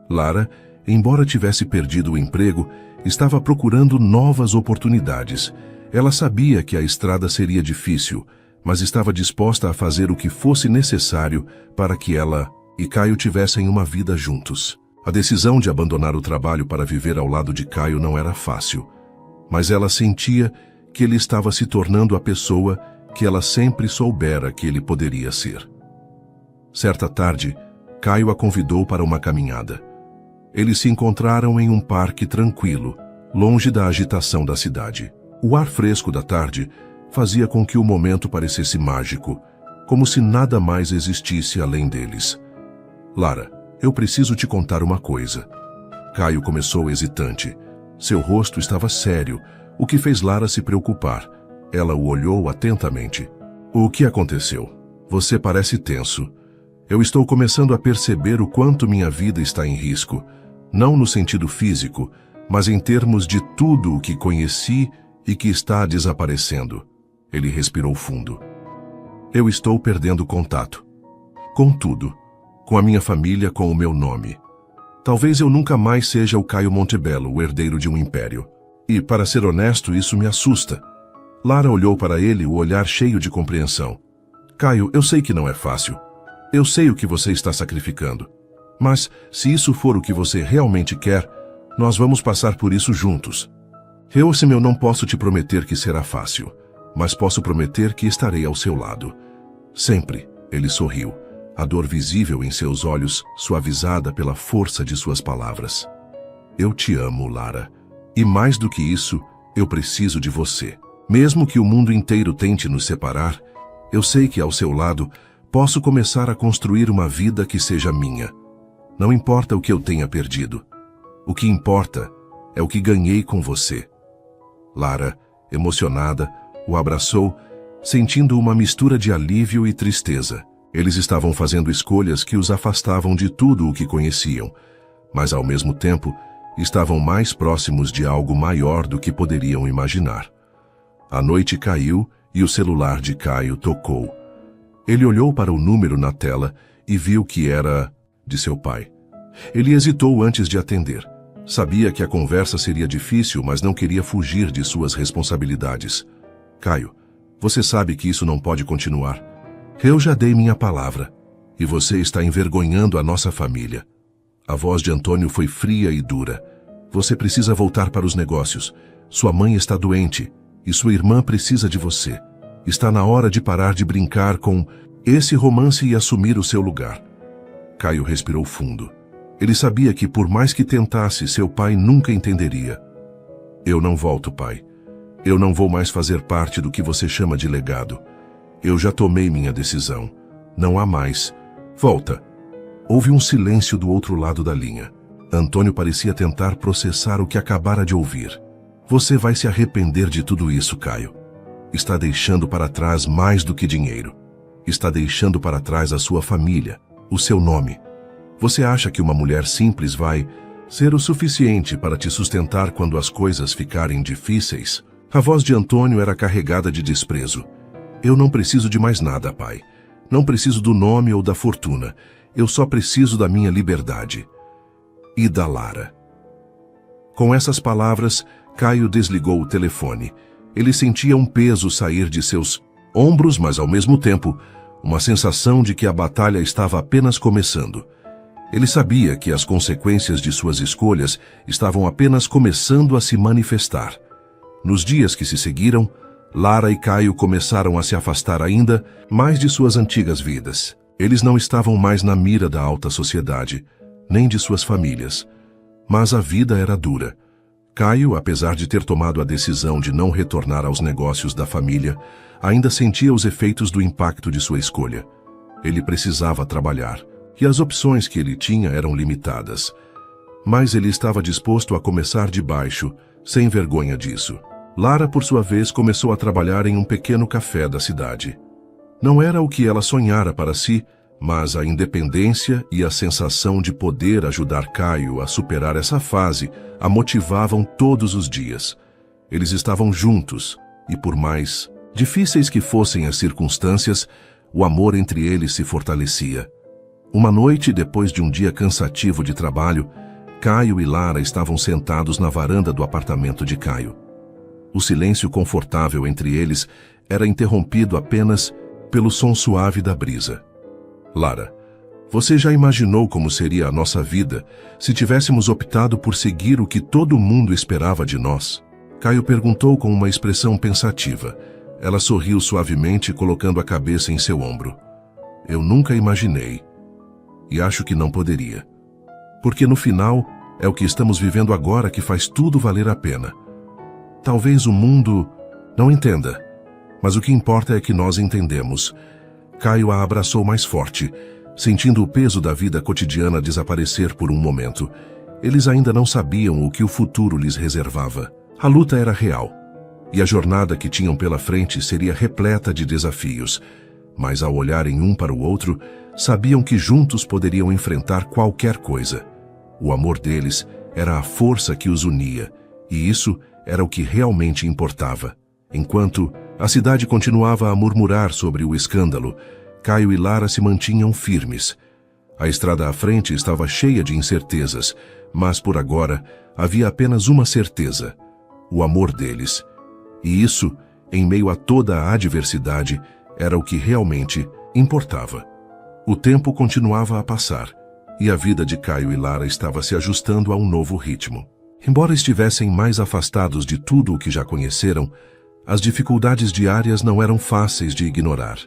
Lara, embora tivesse perdido o emprego, estava procurando novas oportunidades. Ela sabia que a estrada seria difícil, mas estava disposta a fazer o que fosse necessário para que ela e Caio tivessem uma vida juntos. A decisão de abandonar o trabalho para viver ao lado de Caio não era fácil, mas ela sentia que ele estava se tornando a pessoa que ela sempre soubera que ele poderia ser. Certa tarde, Caio a convidou para uma caminhada. Eles se encontraram em um parque tranquilo, longe da agitação da cidade. O ar fresco da tarde fazia com que o momento parecesse mágico, como se nada mais existisse além deles. Lara, eu preciso te contar uma coisa. Caio começou hesitante. Seu rosto estava sério, o que fez Lara se preocupar. Ela o olhou atentamente. O que aconteceu? Você parece tenso. Eu estou começando a perceber o quanto minha vida está em risco. Não no sentido físico, mas em termos de tudo o que conheci e que está desaparecendo. Ele respirou fundo. Eu estou perdendo contato. Com tudo. Com a minha família, com o meu nome. Talvez eu nunca mais seja o Caio Montebello, o herdeiro de um império. E, para ser honesto, isso me assusta. Lara olhou para ele, o olhar cheio de compreensão. Caio, eu sei que não é fácil. Eu sei o que você está sacrificando. Mas, se isso for o que você realmente quer, nós vamos passar por isso juntos. Eu não posso te prometer que será fácil, mas posso prometer que estarei ao seu lado. Sempre, ele sorriu, a dor visível em seus olhos, suavizada pela força de suas palavras. Eu te amo, Lara. E mais do que isso, eu preciso de você. Mesmo que o mundo inteiro tente nos separar, eu sei que ao seu lado posso começar a construir uma vida que seja minha. Não importa o que eu tenha perdido. O que importa é o que ganhei com você. Lara, emocionada, o abraçou, sentindo uma mistura de alívio e tristeza. Eles estavam fazendo escolhas que os afastavam de tudo o que conheciam, mas ao mesmo tempo estavam mais próximos de algo maior do que poderiam imaginar. A noite caiu e o celular de Caio tocou. Ele olhou para o número na tela e viu que era de seu pai. Ele hesitou antes de atender. Sabia que a conversa seria difícil, mas não queria fugir de suas responsabilidades. Caio, você sabe que isso não pode continuar. Eu já dei minha palavra, e você está envergonhando a nossa família. A voz de Antônio foi fria e dura. Você precisa voltar para os negócios. Sua mãe está doente, e sua irmã precisa de você. Está na hora de parar de brincar com esse romance e assumir o seu lugar. Caio respirou fundo. Ele sabia que, por mais que tentasse, seu pai nunca entenderia. Eu não volto, pai. Eu não vou mais fazer parte do que você chama de legado. Eu já tomei minha decisão. Não há mais. Volta. Houve um silêncio do outro lado da linha. Antônio parecia tentar processar o que acabara de ouvir. Você vai se arrepender de tudo isso, Caio. Está deixando para trás mais do que dinheiro. Está deixando para trás a sua família, o seu nome. Você acha que uma mulher simples vai ser o suficiente para te sustentar quando as coisas ficarem difíceis? A voz de Antônio era carregada de desprezo. Eu não preciso de mais nada, pai. Não preciso do nome ou da fortuna. Eu só preciso da minha liberdade. E da Lara. Com essas palavras, Caio desligou o telefone. Ele sentia um peso sair de seus ombros, mas ao mesmo tempo, uma sensação de que a batalha estava apenas começando. Ele sabia que as consequências de suas escolhas estavam apenas começando a se manifestar. Nos dias que se seguiram, Lara e Caio começaram a se afastar ainda mais de suas antigas vidas. Eles não estavam mais na mira da alta sociedade, nem de suas famílias. Mas a vida era dura. Caio, apesar de ter tomado a decisão de não retornar aos negócios da família, ainda sentia os efeitos do impacto de sua escolha. Ele precisava trabalhar, e as opções que ele tinha eram limitadas. Mas ele estava disposto a começar de baixo, sem vergonha disso. Lara, por sua vez, começou a trabalhar em um pequeno café da cidade. Não era o que ela sonhara para si, mas a independência e a sensação de poder ajudar Caio a superar essa fase a motivavam todos os dias. Eles estavam juntos, e por mais difíceis que fossem as circunstâncias, o amor entre eles se fortalecia. Uma noite, depois de um dia cansativo de trabalho, Caio e Lara estavam sentados na varanda do apartamento de Caio. O silêncio confortável entre eles era interrompido apenas pelo som suave da brisa. Lara, você já imaginou como seria a nossa vida se tivéssemos optado por seguir o que todo mundo esperava de nós? Caio perguntou com uma expressão pensativa. Ela sorriu suavemente, colocando a cabeça em seu ombro. Eu nunca imaginei. E acho que não poderia. Porque no final, é o que estamos vivendo agora que faz tudo valer a pena. Talvez o mundo não entenda, mas o que importa é que nós entendemos. Caio a abraçou mais forte, sentindo o peso da vida cotidiana desaparecer por um momento. Eles ainda não sabiam o que o futuro lhes reservava. A luta era real, e a jornada que tinham pela frente seria repleta de desafios. Mas ao olharem um para o outro, sabiam que juntos poderiam enfrentar qualquer coisa. O amor deles era a força que os unia, e isso era o que realmente importava. Enquanto a cidade continuava a murmurar sobre o escândalo, Caio e Lara se mantinham firmes. A estrada à frente estava cheia de incertezas, mas por agora havia apenas uma certeza: o amor deles. E isso, em meio a toda a adversidade, era o que realmente importava. O tempo continuava a passar, e a vida de Caio e Lara estava se ajustando a um novo ritmo. Embora estivessem mais afastados de tudo o que já conheceram, as dificuldades diárias não eram fáceis de ignorar.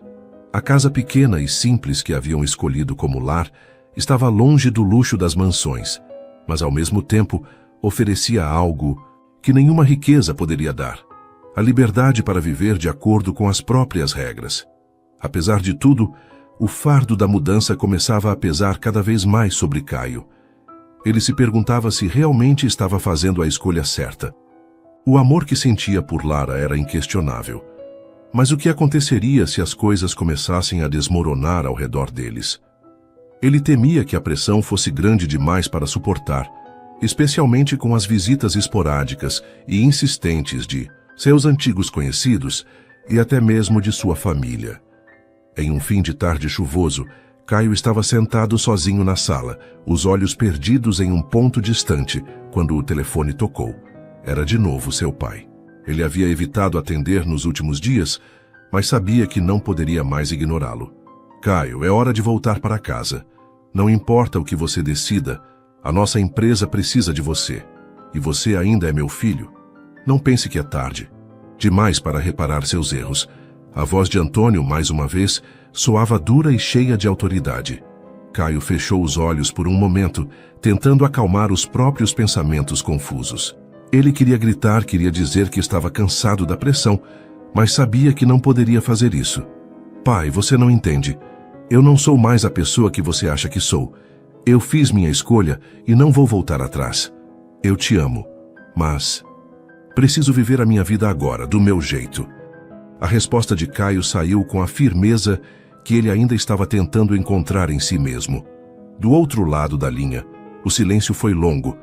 A casa pequena e simples que haviam escolhido como lar estava longe do luxo das mansões, mas ao mesmo tempo oferecia algo que nenhuma riqueza poderia dar: a liberdade para viver de acordo com as próprias regras. Apesar de tudo, o fardo da mudança começava a pesar cada vez mais sobre Caio. Ele se perguntava se realmente estava fazendo a escolha certa. O amor que sentia por Lara era inquestionável. Mas o que aconteceria se as coisas começassem a desmoronar ao redor deles? Ele temia que a pressão fosse grande demais para suportar, especialmente com as visitas esporádicas e insistentes de seus antigos conhecidos e até mesmo de sua família. Em um fim de tarde chuvoso, Caio estava sentado sozinho na sala, os olhos perdidos em um ponto distante, quando o telefone tocou. Era de novo seu pai. Ele havia evitado atender nos últimos dias, mas sabia que não poderia mais ignorá-lo. Caio, é hora de voltar para casa. Não importa o que você decida, a nossa empresa precisa de você. E você ainda é meu filho. Não pense que é tarde. Demais para reparar seus erros. A voz de Antônio, mais uma vez, soava dura e cheia de autoridade. Caio fechou os olhos por um momento, tentando acalmar os próprios pensamentos confusos. Ele queria gritar, queria dizer que estava cansado da pressão, mas sabia que não poderia fazer isso. Pai, você não entende. Eu não sou mais a pessoa que você acha que sou. Eu fiz minha escolha e não vou voltar atrás. Eu te amo, mas preciso viver a minha vida agora, do meu jeito. A resposta de Caio saiu com a firmeza que ele ainda estava tentando encontrar em si mesmo. Do outro lado da linha, o silêncio foi longo,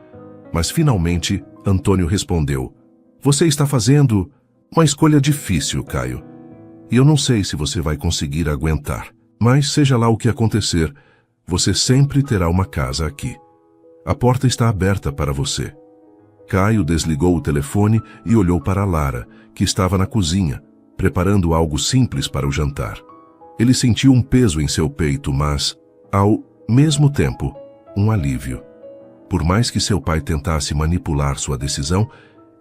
mas finalmente Antônio respondeu: Você está fazendo uma escolha difícil, Caio. E eu não sei se você vai conseguir aguentar. Mas seja lá o que acontecer, você sempre terá uma casa aqui. A porta está aberta para você. Caio desligou o telefone e olhou para Lara, que estava na cozinha, preparando algo simples para o jantar. Ele sentiu um peso em seu peito, mas, ao mesmo tempo, um alívio. Por mais que seu pai tentasse manipular sua decisão,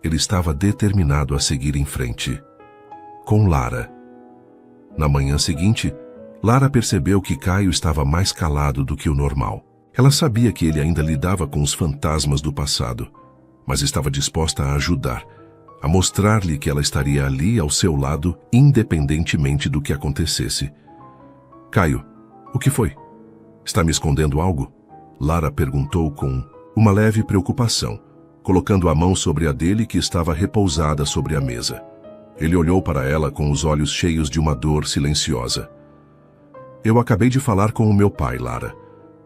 ele estava determinado a seguir em frente. Com Lara. Na manhã seguinte, Lara percebeu que Caio estava mais calado do que o normal. Ela sabia que ele ainda lidava com os fantasmas do passado, mas estava disposta a ajudar, a mostrar-lhe que ela estaria ali ao seu lado, independentemente do que acontecesse. Caio, o que foi? Está me escondendo algo? Lara perguntou com uma leve preocupação, colocando a mão sobre a dele que estava repousada sobre a mesa. Ele olhou para ela com os olhos cheios de uma dor silenciosa. Eu acabei de falar com o meu pai, Lara.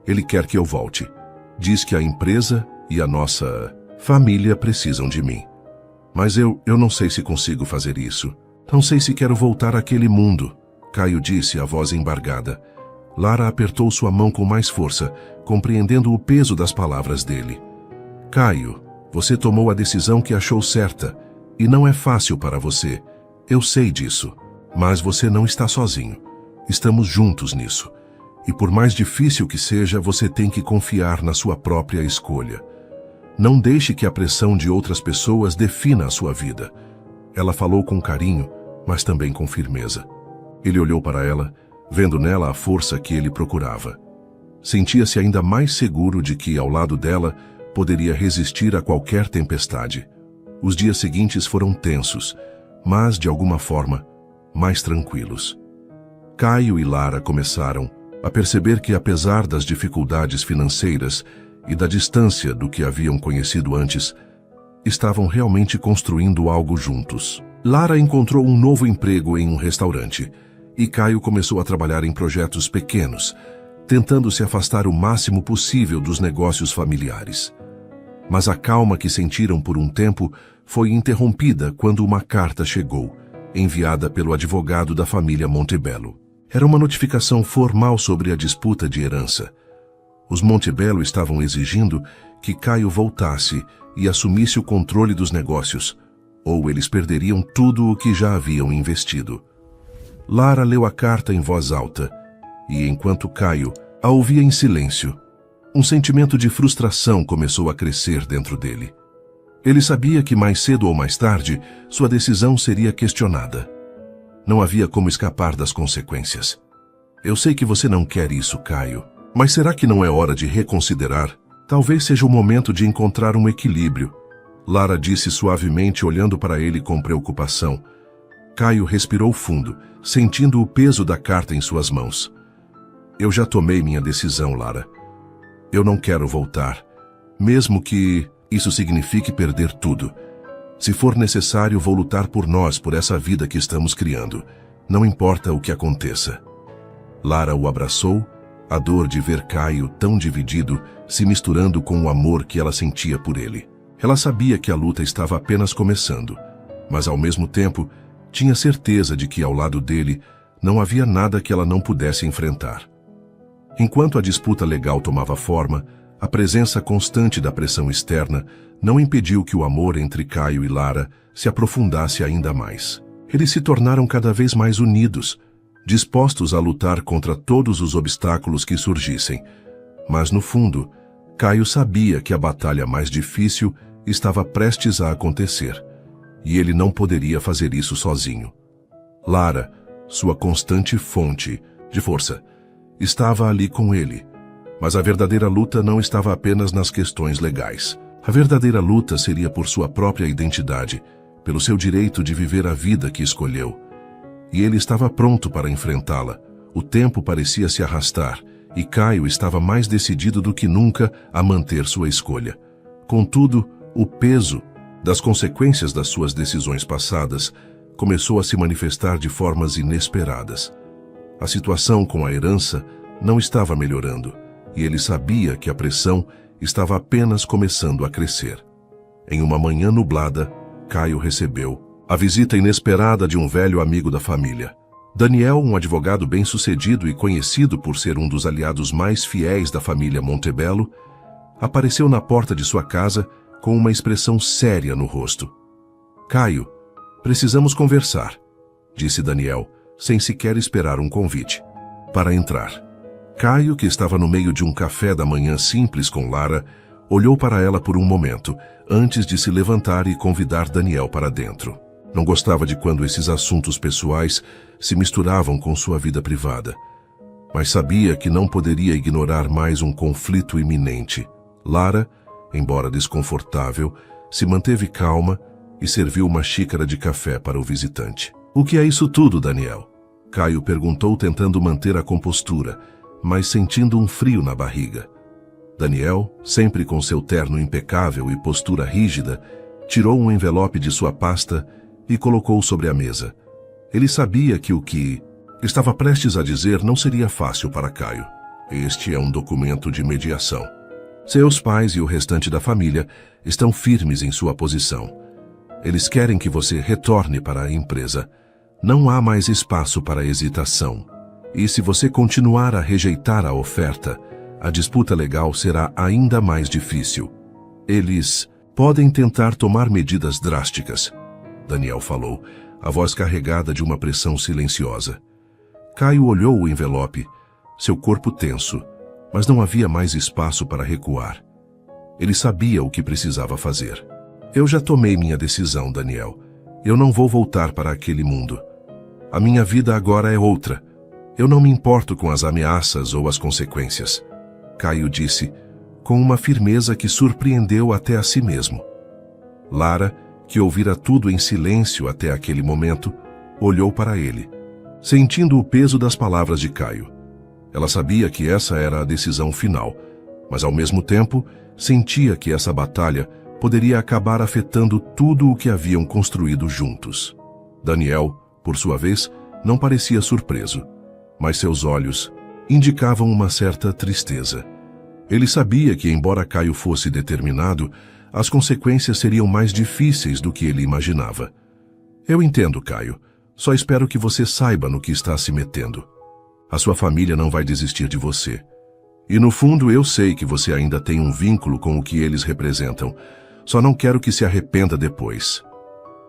Ele quer que eu volte. Diz que a empresa e a nossa família precisam de mim. Mas eu não sei se consigo fazer isso. Não sei se quero voltar àquele mundo, Caio disse, a voz embargada. Lara apertou sua mão com mais força, compreendendo o peso das palavras dele. Caio, você tomou a decisão que achou certa, e não é fácil para você. Eu sei disso, mas você não está sozinho. Estamos juntos nisso. E por mais difícil que seja, você tem que confiar na sua própria escolha. Não deixe que a pressão de outras pessoas defina a sua vida. Ela falou com carinho, mas também com firmeza. Ele olhou para ela, vendo nela a força que ele procurava. Sentia-se ainda mais seguro de que, ao lado dela, poderia resistir a qualquer tempestade. Os dias seguintes foram tensos, mas, de alguma forma, mais tranquilos. Caio e Lara começaram a perceber que, apesar das dificuldades financeiras e da distância do que haviam conhecido antes, estavam realmente construindo algo juntos. Lara encontrou um novo emprego em um restaurante, e Caio começou a trabalhar em projetos pequenos, tentando se afastar o máximo possível dos negócios familiares. Mas a calma que sentiram por um tempo foi interrompida quando uma carta chegou, enviada pelo advogado da família Montebello. Era uma notificação formal sobre a disputa de herança. Os Montebello estavam exigindo que Caio voltasse e assumisse o controle dos negócios, ou eles perderiam tudo o que já haviam investido. Lara leu a carta em voz alta, e enquanto Caio a ouvia em silêncio, um sentimento de frustração começou a crescer dentro dele. Ele sabia que mais cedo ou mais tarde, sua decisão seria questionada. Não havia como escapar das consequências. Eu sei que você não quer isso, Caio, mas será que não é hora de reconsiderar? Talvez seja o momento de encontrar um equilíbrio. Lara disse suavemente, olhando para ele com preocupação. Caio respirou fundo, sentindo o peso da carta em suas mãos. Eu já tomei minha decisão, Lara. Eu não quero voltar, mesmo que isso signifique perder tudo. Se for necessário, vou lutar por nós, por essa vida que estamos criando. Não importa o que aconteça. Lara o abraçou, a dor de ver Caio tão dividido se misturando com o amor que ela sentia por ele. Ela sabia que a luta estava apenas começando, mas ao mesmo tempo tinha certeza de que ao lado dele não havia nada que ela não pudesse enfrentar. Enquanto a disputa legal tomava forma, a presença constante da pressão externa não impediu que o amor entre Caio e Lara se aprofundasse ainda mais. Eles se tornaram cada vez mais unidos, dispostos a lutar contra todos os obstáculos que surgissem. Mas, no fundo, Caio sabia que a batalha mais difícil estava prestes a acontecer, e ele não poderia fazer isso sozinho. Lara, sua constante fonte de força, estava ali com ele. Mas a verdadeira luta não estava apenas nas questões legais. A verdadeira luta seria por sua própria identidade, pelo seu direito de viver a vida que escolheu. E ele estava pronto para enfrentá-la. O tempo parecia se arrastar, e Caio estava mais decidido do que nunca a manter sua escolha. Contudo, o peso das consequências das suas decisões passadas começou a se manifestar de formas inesperadas. A situação com a herança não estava melhorando, e ele sabia que a pressão estava apenas começando a crescer. Em uma manhã nublada, Caio recebeu a visita inesperada de um velho amigo da família. Daniel, um advogado bem-sucedido e conhecido por ser um dos aliados mais fiéis da família Montebello, apareceu na porta de sua casa com uma expressão séria no rosto. Caio, precisamos conversar. disse Daniel, sem sequer esperar um convite, para entrar. Caio, que estava no meio de um café da manhã simples com Lara, olhou para ela por um momento, antes de se levantar e convidar Daniel para dentro. Não gostava de quando esses assuntos pessoais se misturavam com sua vida privada, mas sabia que não poderia ignorar mais um conflito iminente. Lara, embora desconfortável, se manteve calma e serviu uma xícara de café para o visitante. "O que é isso tudo, Daniel?" Caio perguntou, tentando manter a compostura, mas sentindo um frio na barriga. Daniel, sempre com seu terno impecável e postura rígida, tirou um envelope de sua pasta e colocou sobre a mesa. Ele sabia que o que estava prestes a dizer não seria fácil para Caio. Este é um documento de mediação. Seus pais e o restante da família estão firmes em sua posição. Eles querem que você retorne para a empresa. Não há mais espaço para hesitação. E se você continuar a rejeitar a oferta, a disputa legal será ainda mais difícil. Eles podem tentar tomar medidas drásticas, Daniel falou, a voz carregada de uma pressão silenciosa. Caio olhou o envelope, seu corpo tenso, mas não havia mais espaço para recuar. Ele sabia o que precisava fazer. "Eu já tomei minha decisão, Daniel. Eu não vou voltar para aquele mundo. A minha vida agora é outra. Eu não me importo com as ameaças ou as consequências", Caio disse, com uma firmeza que surpreendeu até a si mesmo. Lara, que ouvira tudo em silêncio até aquele momento, olhou para ele, sentindo o peso das palavras de Caio. Ela sabia que essa era a decisão final, mas ao mesmo tempo sentia que essa batalha poderia acabar afetando tudo o que haviam construído juntos. Daniel, por sua vez, não parecia surpreso, mas seus olhos indicavam uma certa tristeza. Ele sabia que, embora Caio fosse determinado, as consequências seriam mais difíceis do que ele imaginava. "Eu entendo, Caio. Só espero que você saiba no que está se metendo. A sua família não vai desistir de você. E no fundo eu sei que você ainda tem um vínculo com o que eles representam. Só não quero que se arrependa depois."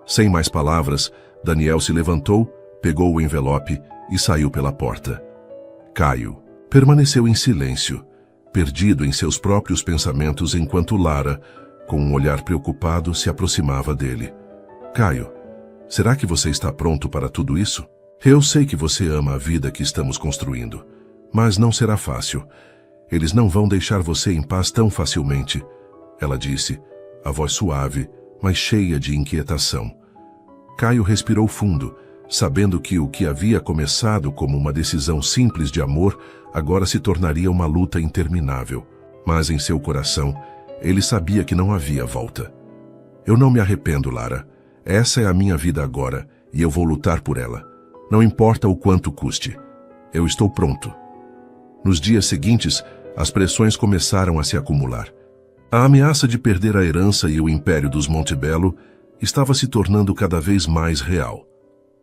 Sem mais palavras, Daniel se levantou, pegou o envelope e saiu pela porta. Caio permaneceu em silêncio, perdido em seus próprios pensamentos, enquanto Lara, com um olhar preocupado, se aproximava dele. "Caio, será que você está pronto para tudo isso? Eu sei que você ama a vida que estamos construindo, mas não será fácil. Eles não vão deixar você em paz tão facilmente", ela disse, a voz suave, mas cheia de inquietação. Caio respirou fundo, sabendo que o que havia começado como uma decisão simples de amor agora se tornaria uma luta interminável. Mas em seu coração, ele sabia que não havia volta. "Eu não me arrependo, Lara. Essa é a minha vida agora e eu vou lutar por ela. Não importa o quanto custe. Eu estou pronto." Nos dias seguintes, as pressões começaram a se acumular. A ameaça de perder a herança e o império dos Montebello estava se tornando cada vez mais real.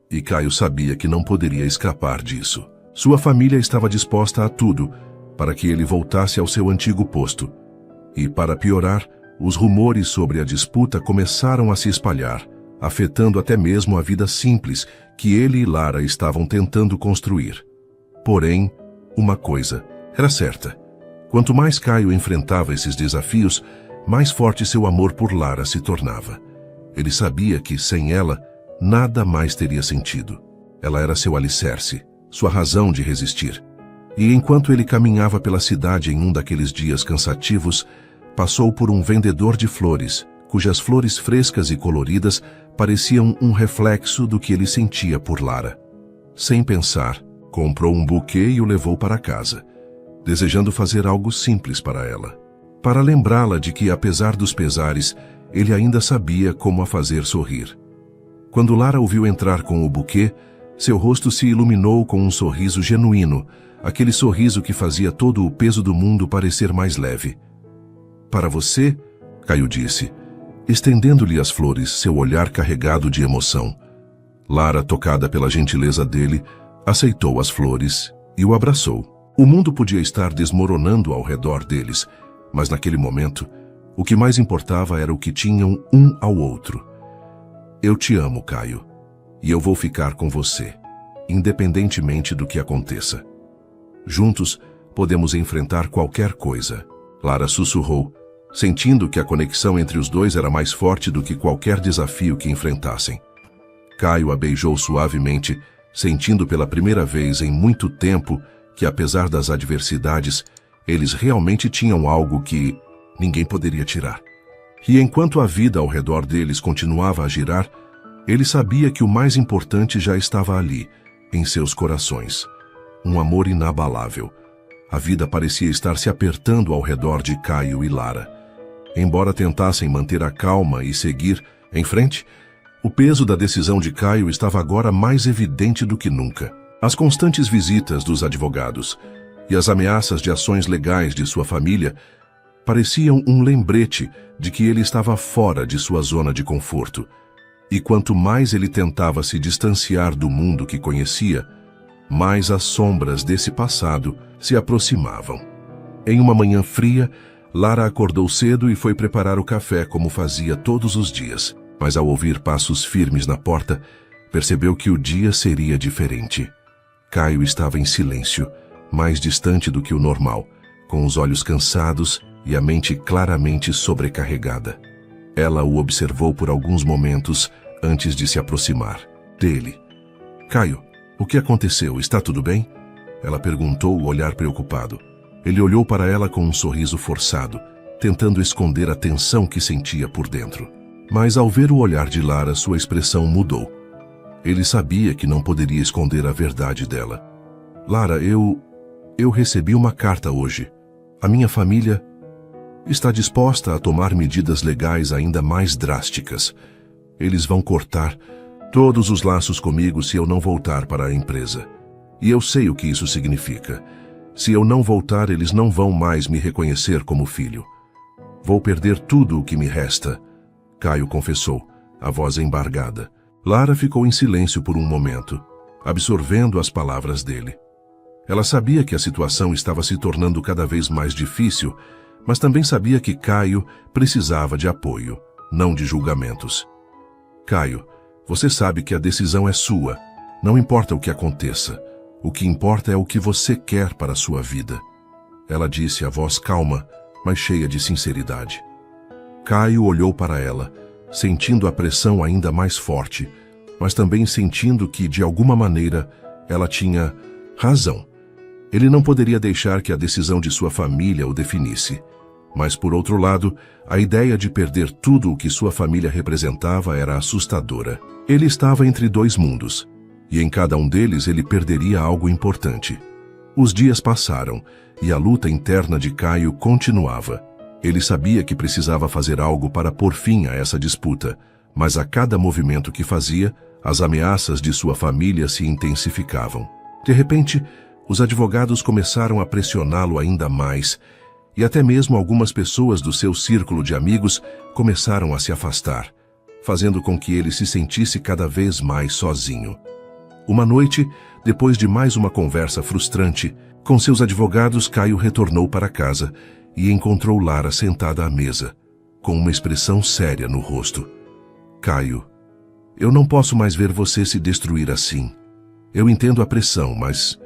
E Caio sabia que não poderia escapar disso. Sua família estava disposta a tudo para que ele voltasse ao seu antigo posto. E, para piorar, os rumores sobre a disputa começaram a se espalhar, afetando até mesmo a vida simples que ele e Lara estavam tentando construir. Porém, uma coisa era certa. Quanto mais Caio enfrentava esses desafios, mais forte seu amor por Lara se tornava. Ele sabia que, sem ela, nada mais teria sentido. Ela era seu alicerce, sua razão de resistir. E enquanto ele caminhava pela cidade em um daqueles dias cansativos, passou por um vendedor de flores, cujas flores frescas e coloridas pareciam um reflexo do que ele sentia por Lara. Sem pensar, comprou um buquê e o levou para casa, desejando fazer algo simples para ela, para lembrá-la de que, apesar dos pesares, ele ainda sabia como a fazer sorrir. Quando Lara o viu entrar com o buquê, seu rosto se iluminou com um sorriso genuíno, aquele sorriso que fazia todo o peso do mundo parecer mais leve. "Para você", Caio disse, estendendo-lhe as flores, seu olhar carregado de emoção. Lara, tocada pela gentileza dele, aceitou as flores e o abraçou. O mundo podia estar desmoronando ao redor deles, mas naquele momento, o que mais importava era o que tinham um ao outro. "Eu te amo, Caio. e eu vou ficar com você, independentemente do que aconteça. Juntos, podemos enfrentar qualquer coisa. Lara sussurrou, sentindo que a conexão entre os dois era mais forte do que qualquer desafio que enfrentassem. Caio a beijou suavemente, sentindo pela primeira vez em muito tempo que, apesar das adversidades, eles realmente tinham algo que ninguém poderia tirar. E enquanto a vida ao redor deles continuava a girar, ele sabia que o mais importante já estava ali, em seus corações. Um amor inabalável. A vida parecia estar se apertando ao redor de Caio e Lara. Embora tentassem manter a calma e seguir em frente, o peso da decisão de Caio estava agora mais evidente do que nunca. As constantes visitas dos advogados e as ameaças de ações legais de sua família pareciam um lembrete de que ele estava fora de sua zona de conforto. E quanto mais ele tentava se distanciar do mundo que conhecia, mais as sombras desse passado se aproximavam. Em uma manhã fria, Lara acordou cedo e foi preparar o café como fazia todos os dias. Mas ao ouvir passos firmes na porta, percebeu que o dia seria diferente. Caio estava em silêncio, mais distante do que o normal, com os olhos cansados e a mente claramente sobrecarregada. Ela o observou por alguns momentos antes de se aproximar dele. Caio, o que aconteceu? Está tudo bem? Ela perguntou, o olhar preocupado. Ele olhou para ela com um sorriso forçado, tentando esconder a tensão que sentia por dentro. Mas ao ver o olhar de Lara, sua expressão mudou. Ele sabia que não poderia esconder a verdade dela. Lara, eu recebi uma carta hoje. A minha família está disposta a tomar medidas legais ainda mais drásticas. Eles vão cortar todos os laços comigo se eu não voltar para a empresa. E eu sei o que isso significa. Se eu não voltar, eles não vão mais me reconhecer como filho. Vou perder tudo o que me resta, Caio confessou, a voz embargada. Lara ficou em silêncio por um momento, absorvendo as palavras dele. Ela sabia que a situação estava se tornando cada vez mais difícil, mas também sabia que Caio precisava de apoio, não de julgamentos. Caio, você sabe que a decisão é sua. Não importa o que aconteça. O que importa é o que você quer para a sua vida. Ela disse, a voz calma, mas cheia de sinceridade. Caio olhou para ela, sentindo a pressão ainda mais forte, mas também sentindo que, de alguma maneira, ela tinha razão. Ele não poderia deixar que a decisão de sua família o definisse. Mas, por outro lado, a ideia de perder tudo o que sua família representava era assustadora. Ele estava entre dois mundos, e em cada um deles ele perderia algo importante. Os dias passaram, e a luta interna de Caio continuava. Ele sabia que precisava fazer algo para pôr fim a essa disputa, mas a cada movimento que fazia, as ameaças de sua família se intensificavam. De repente, os advogados começaram a pressioná-lo ainda mais, e até mesmo algumas pessoas do seu círculo de amigos começaram a se afastar, fazendo com que ele se sentisse cada vez mais sozinho. Uma noite, depois de mais uma conversa frustrante, com seus advogados, Caio retornou para casa e encontrou Lara sentada à mesa, com uma expressão séria no rosto. Caio, eu não posso mais ver você se destruir assim. Eu entendo a pressão, mas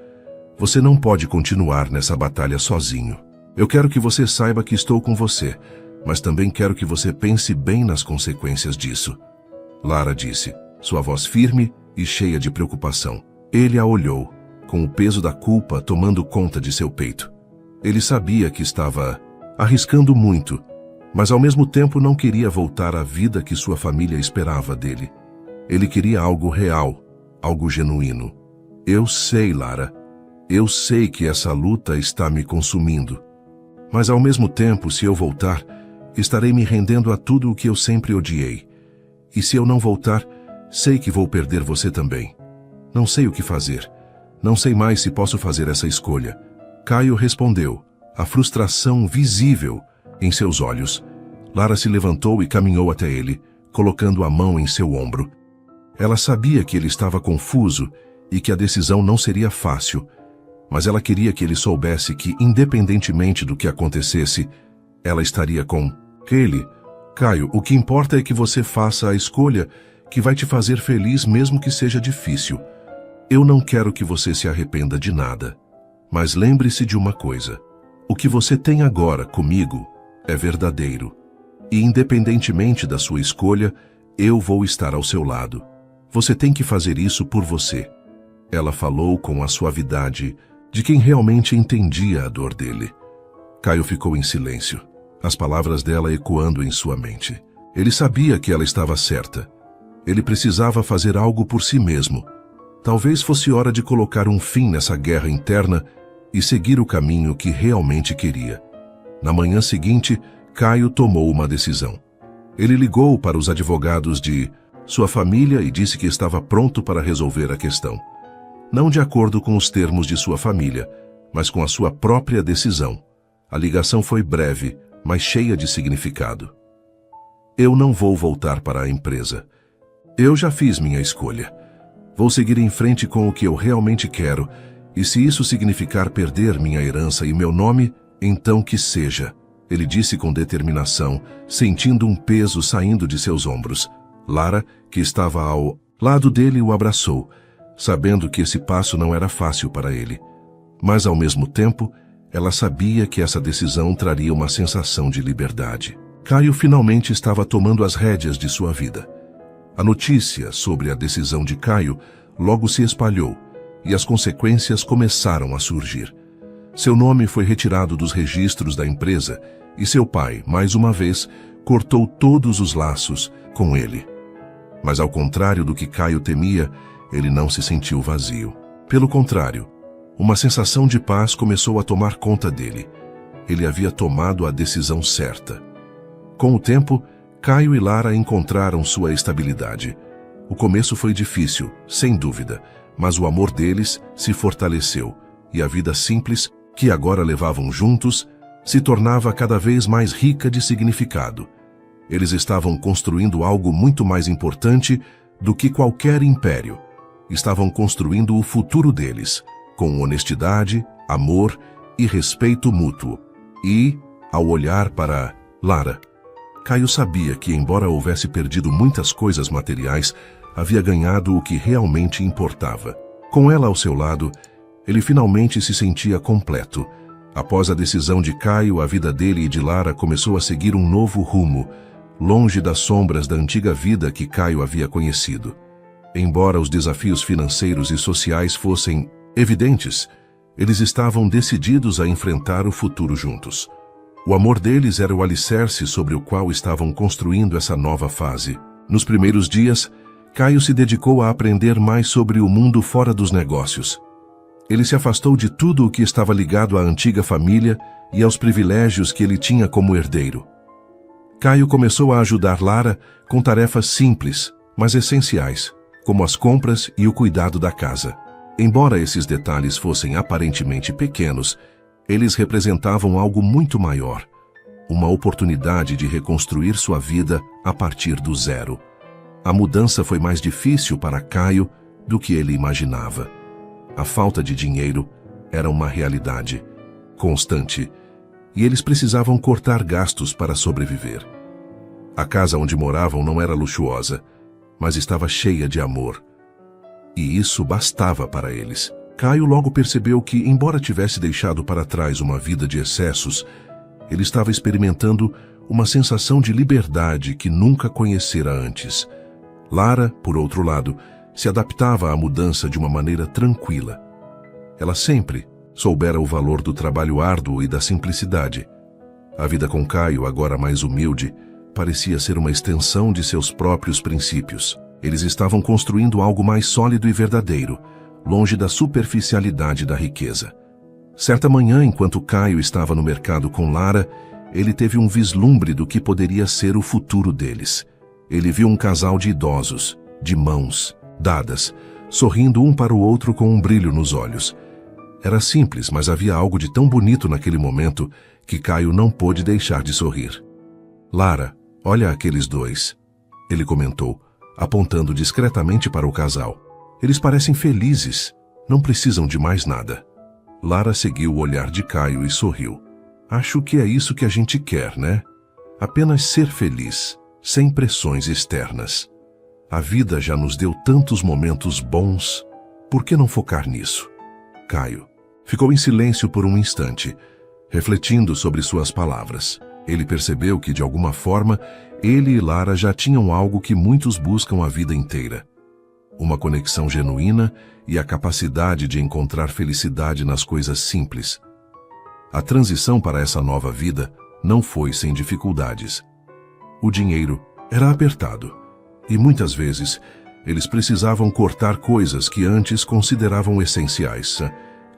você não pode continuar nessa batalha sozinho. Eu quero que você saiba que estou com você, mas também quero que você pense bem nas consequências disso. Lara disse, sua voz firme e cheia de preocupação. Ele a olhou, com o peso da culpa tomando conta de seu peito. Ele sabia que estava arriscando muito, mas ao mesmo tempo não queria voltar à vida que sua família esperava dele. Ele queria algo real, algo genuíno. Eu sei, Lara, eu sei que essa luta está me consumindo. Mas ao mesmo tempo, se eu voltar, estarei me rendendo a tudo o que eu sempre odiei. E se eu não voltar, sei que vou perder você também. Não sei o que fazer. Não sei mais se posso fazer essa escolha. Caio respondeu, a frustração visível em seus olhos. Lara se levantou e caminhou até ele, colocando a mão em seu ombro. Ela sabia que ele estava confuso e que a decisão não seria fácil, mas ela queria que ele soubesse que, independentemente do que acontecesse, ela estaria com ele. Caio, o que importa é que você faça a escolha que vai te fazer feliz mesmo que seja difícil. Eu não quero que você se arrependa de nada. Mas lembre-se de uma coisa. O que você tem agora comigo é verdadeiro. E independentemente da sua escolha, eu vou estar ao seu lado. Você tem que fazer isso por você. Ela falou com a suavidade de quem realmente entendia a dor dele. Caio ficou em silêncio, as palavras dela ecoando em sua mente. Ele sabia que ela estava certa. Ele precisava fazer algo por si mesmo. Talvez fosse hora de colocar um fim nessa guerra interna e seguir o caminho que realmente queria. Na manhã seguinte, Caio tomou uma decisão. Ele ligou para os advogados de sua família e disse que estava pronto para resolver a questão. Não de acordo com os termos de sua família, mas com a sua própria decisão. A ligação foi breve, mas cheia de significado. Eu não vou voltar para a empresa. Eu já fiz minha escolha. Vou seguir em frente com o que eu realmente quero, e se isso significar perder minha herança e meu nome, então que seja. Ele disse com determinação, sentindo um peso saindo de seus ombros. Lara, que estava ao lado dele, o abraçou, sabendo que esse passo não era fácil para ele. Mas, ao mesmo tempo, ela sabia que essa decisão traria uma sensação de liberdade. Caio finalmente estava tomando as rédeas de sua vida. A notícia sobre a decisão de Caio logo se espalhou, e as consequências começaram a surgir. Seu nome foi retirado dos registros da empresa e seu pai, mais uma vez, cortou todos os laços com ele. Mas ao contrário do que Caio temia, ele não se sentiu vazio. Pelo contrário, uma sensação de paz começou a tomar conta dele. Ele havia tomado a decisão certa. Com o tempo, Caio e Lara encontraram sua estabilidade. O começo foi difícil, sem dúvida, mas o amor deles se fortaleceu e a vida simples, que agora levavam juntos, se tornava cada vez mais rica de significado. Eles estavam construindo algo muito mais importante do que qualquer império. Estavam construindo o futuro deles, com honestidade, amor e respeito mútuo. E, ao olhar para Lara, Caio sabia que, embora houvesse perdido muitas coisas materiais, havia ganhado o que realmente importava. Com ela ao seu lado, ele finalmente se sentia completo. Após a decisão de Caio, a vida dele e de Lara começou a seguir um novo rumo, longe das sombras da antiga vida que Caio havia conhecido. Embora os desafios financeiros e sociais fossem evidentes, eles estavam decididos a enfrentar o futuro juntos. O amor deles era o alicerce sobre o qual estavam construindo essa nova fase. Nos primeiros dias, Caio se dedicou a aprender mais sobre o mundo fora dos negócios. Ele se afastou de tudo o que estava ligado à antiga família e aos privilégios que ele tinha como herdeiro. Caio começou a ajudar Lara com tarefas simples, mas essenciais, como as compras e o cuidado da casa. Embora esses detalhes fossem aparentemente pequenos, eles representavam algo muito maior, uma oportunidade de reconstruir sua vida a partir do zero. A mudança foi mais difícil para Caio do que ele imaginava. A falta de dinheiro era uma realidade constante, e eles precisavam cortar gastos para sobreviver. A casa onde moravam não era luxuosa, mas estava cheia de amor. E isso bastava para eles. Caio logo percebeu que, embora tivesse deixado para trás uma vida de excessos, ele estava experimentando uma sensação de liberdade que nunca conhecera antes. Lara, por outro lado, se adaptava à mudança de uma maneira tranquila. Ela sempre soubera o valor do trabalho árduo e da simplicidade. A vida com Caio, agora mais humilde, parecia ser uma extensão de seus próprios princípios. Eles estavam construindo algo mais sólido e verdadeiro, longe da superficialidade da riqueza. Certa manhã, enquanto Caio estava no mercado com Lara, ele teve um vislumbre do que poderia ser o futuro deles. Ele viu um casal de idosos, de mãos dadas, sorrindo um para o outro com um brilho nos olhos. Era simples, mas havia algo de tão bonito naquele momento que Caio não pôde deixar de sorrir. "Lara, olha aqueles dois", ele comentou, apontando discretamente para o casal. "Eles parecem felizes, não precisam de mais nada." Lara seguiu o olhar de Caio e sorriu. "Acho que é isso que a gente quer, né? Apenas ser feliz, sem pressões externas." A vida já nos deu tantos momentos bons. Por que não focar nisso? Caio ficou em silêncio por um instante, refletindo sobre suas palavras. Ele percebeu que, de alguma forma, ele e Lara já tinham algo que muitos buscam a vida inteira. Uma conexão genuína e a capacidade de encontrar felicidade nas coisas simples. A transição para essa nova vida não foi sem dificuldades. O dinheiro era apertado e muitas vezes eles precisavam cortar coisas que antes consideravam essenciais.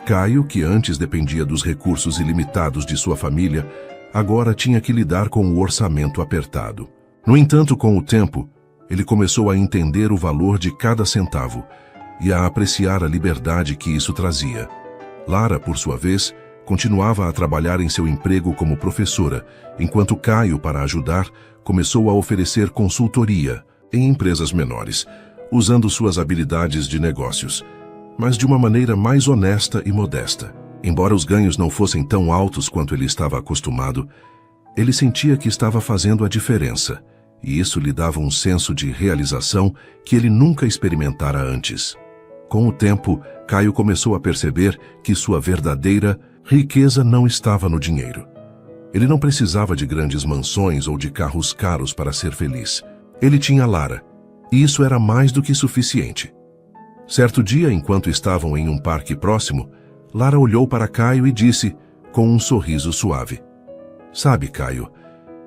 Caio, que antes dependia dos recursos ilimitados de sua família, agora tinha que lidar com o orçamento apertado. No entanto, com o tempo, ele começou a entender o valor de cada centavo e a apreciar a liberdade que isso trazia. Lara, por sua vez, continuava a trabalhar em seu emprego como professora, enquanto Caio, para ajudar, começou a oferecer consultoria em empresas menores, usando suas habilidades de negócios, mas de uma maneira mais honesta e modesta. Embora os ganhos não fossem tão altos quanto ele estava acostumado, ele sentia que estava fazendo a diferença, e isso lhe dava um senso de realização que ele nunca experimentara antes. Com o tempo, Caio começou a perceber que sua verdadeira riqueza não estava no dinheiro. Ele não precisava de grandes mansões ou de carros caros para ser feliz. Ele tinha Lara, e isso era mais do que suficiente. Certo dia, enquanto estavam em um parque próximo, Lara olhou para Caio e disse, com um sorriso suave: "Sabe, Caio,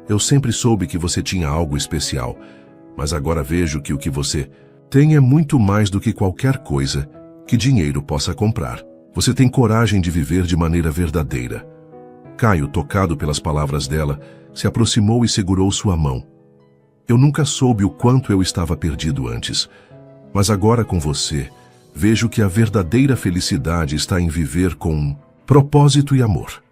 eu sempre soube que você tinha algo especial, mas agora vejo que o que você tem é muito mais do que qualquer coisa que dinheiro possa comprar. Você tem coragem de viver de maneira verdadeira." Caio, tocado pelas palavras dela, se aproximou e segurou sua mão. "Eu nunca soube o quanto eu estava perdido antes, mas agora com você, vejo que a verdadeira felicidade está em viver com propósito e amor.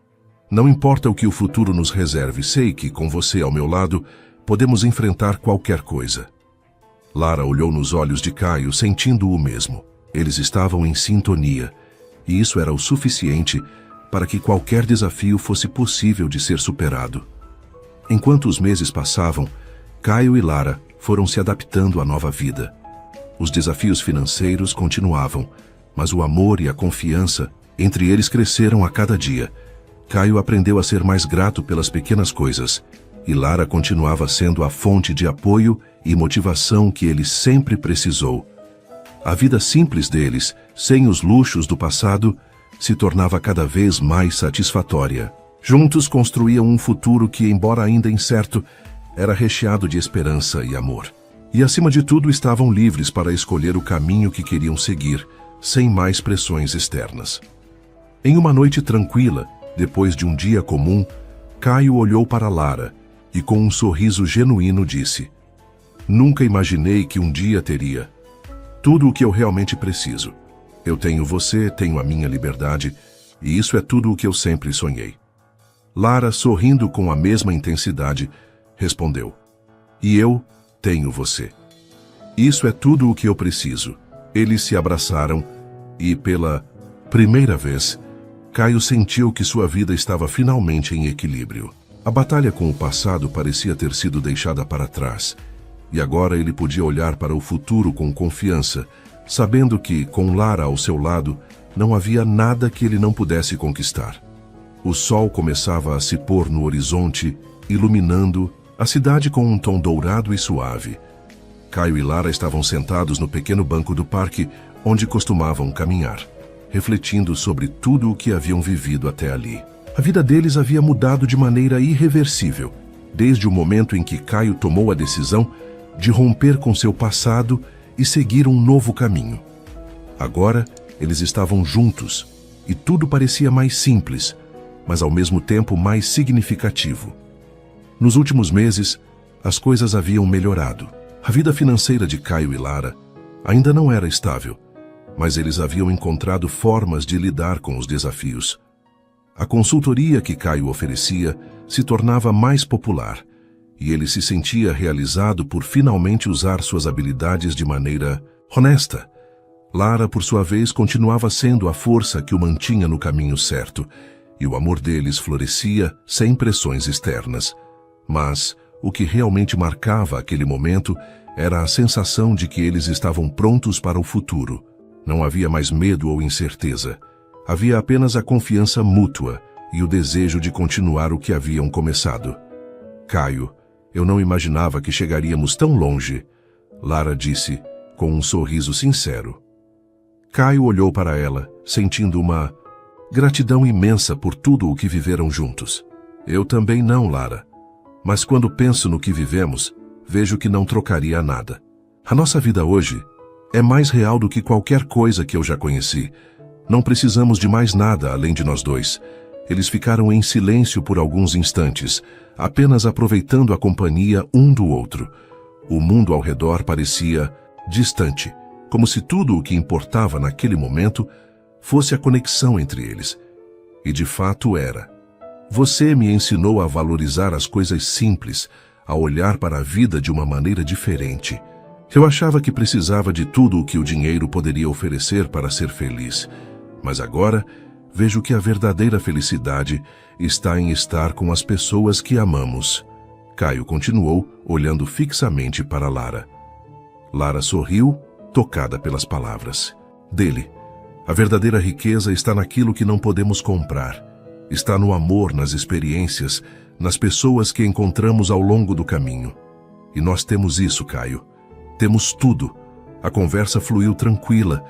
Não importa o que o futuro nos reserve, sei que, com você ao meu lado, podemos enfrentar qualquer coisa." Lara olhou nos olhos de Caio, sentindo o mesmo. Eles estavam em sintonia, e isso era o suficiente para que qualquer desafio fosse possível de ser superado. Enquanto os meses passavam, Caio e Lara foram se adaptando à nova vida. Os desafios financeiros continuavam, mas o amor e a confiança entre eles cresceram a cada dia. Caio aprendeu a ser mais grato pelas pequenas coisas, e Lara continuava sendo a fonte de apoio e motivação que ele sempre precisou. A vida simples deles, sem os luxos do passado, se tornava cada vez mais satisfatória. Juntos construíam um futuro que, embora ainda incerto, era recheado de esperança e amor. E, acima de tudo, estavam livres para escolher o caminho que queriam seguir, sem mais pressões externas. Em uma noite tranquila, depois de um dia comum, Caio olhou para Lara e, com um sorriso genuíno, disse: "Nunca imaginei que um dia teria tudo o que eu realmente preciso. Eu tenho você, tenho a minha liberdade, e isso é tudo o que eu sempre sonhei." Lara, sorrindo com a mesma intensidade, respondeu: "E eu tenho você. Isso é tudo o que eu preciso." Eles se abraçaram e, pela primeira vez, Caio sentiu que sua vida estava finalmente em equilíbrio. A batalha com o passado parecia ter sido deixada para trás, e agora ele podia olhar para o futuro com confiança, sabendo que, com Lara ao seu lado, não havia nada que ele não pudesse conquistar. O sol começava a se pôr no horizonte, iluminando a cidade com um tom dourado e suave. Caio e Lara estavam sentados no pequeno banco do parque, onde costumavam caminhar, refletindo sobre tudo o que haviam vivido até ali. A vida deles havia mudado de maneira irreversível, desde o momento em que Caio tomou a decisão de romper com seu passado e seguir um novo caminho. Agora, eles estavam juntos, e tudo parecia mais simples, mas ao mesmo tempo mais significativo. Nos últimos meses, as coisas haviam melhorado. A vida financeira de Caio e Lara ainda não era estável, mas eles haviam encontrado formas de lidar com os desafios. A consultoria que Caio oferecia se tornava mais popular, e ele se sentia realizado por finalmente usar suas habilidades de maneira honesta. Lara, por sua vez, continuava sendo a força que o mantinha no caminho certo, e o amor deles florescia sem pressões externas. Mas o que realmente marcava aquele momento era a sensação de que eles estavam prontos para o futuro. Não havia mais medo ou incerteza. Havia apenas a confiança mútua e o desejo de continuar o que haviam começado. Caio, eu não imaginava que chegaríamos tão longe, Lara disse, com um sorriso sincero. Caio olhou para ela, sentindo uma gratidão imensa por tudo o que viveram juntos. Eu também não, Lara. Mas quando penso no que vivemos, vejo que não trocaria nada. A nossa vida hoje é mais real do que qualquer coisa que eu já conheci. Não precisamos de mais nada além de nós dois. Eles ficaram em silêncio por alguns instantes, apenas aproveitando a companhia um do outro. O mundo ao redor parecia distante, como se tudo o que importava naquele momento fosse a conexão entre eles. E de fato era. Você me ensinou a valorizar as coisas simples, a olhar para a vida de uma maneira diferente. Eu achava que precisava de tudo o que o dinheiro poderia oferecer para ser feliz. Mas agora vejo que a verdadeira felicidade está em estar com as pessoas que amamos. Caio continuou, olhando fixamente para Lara. Lara sorriu, tocada pelas palavras dele. A verdadeira riqueza está naquilo que não podemos comprar. Está no amor, nas experiências, nas pessoas que encontramos ao longo do caminho. E nós temos isso, Caio. Temos tudo. A conversa fluiu tranquila,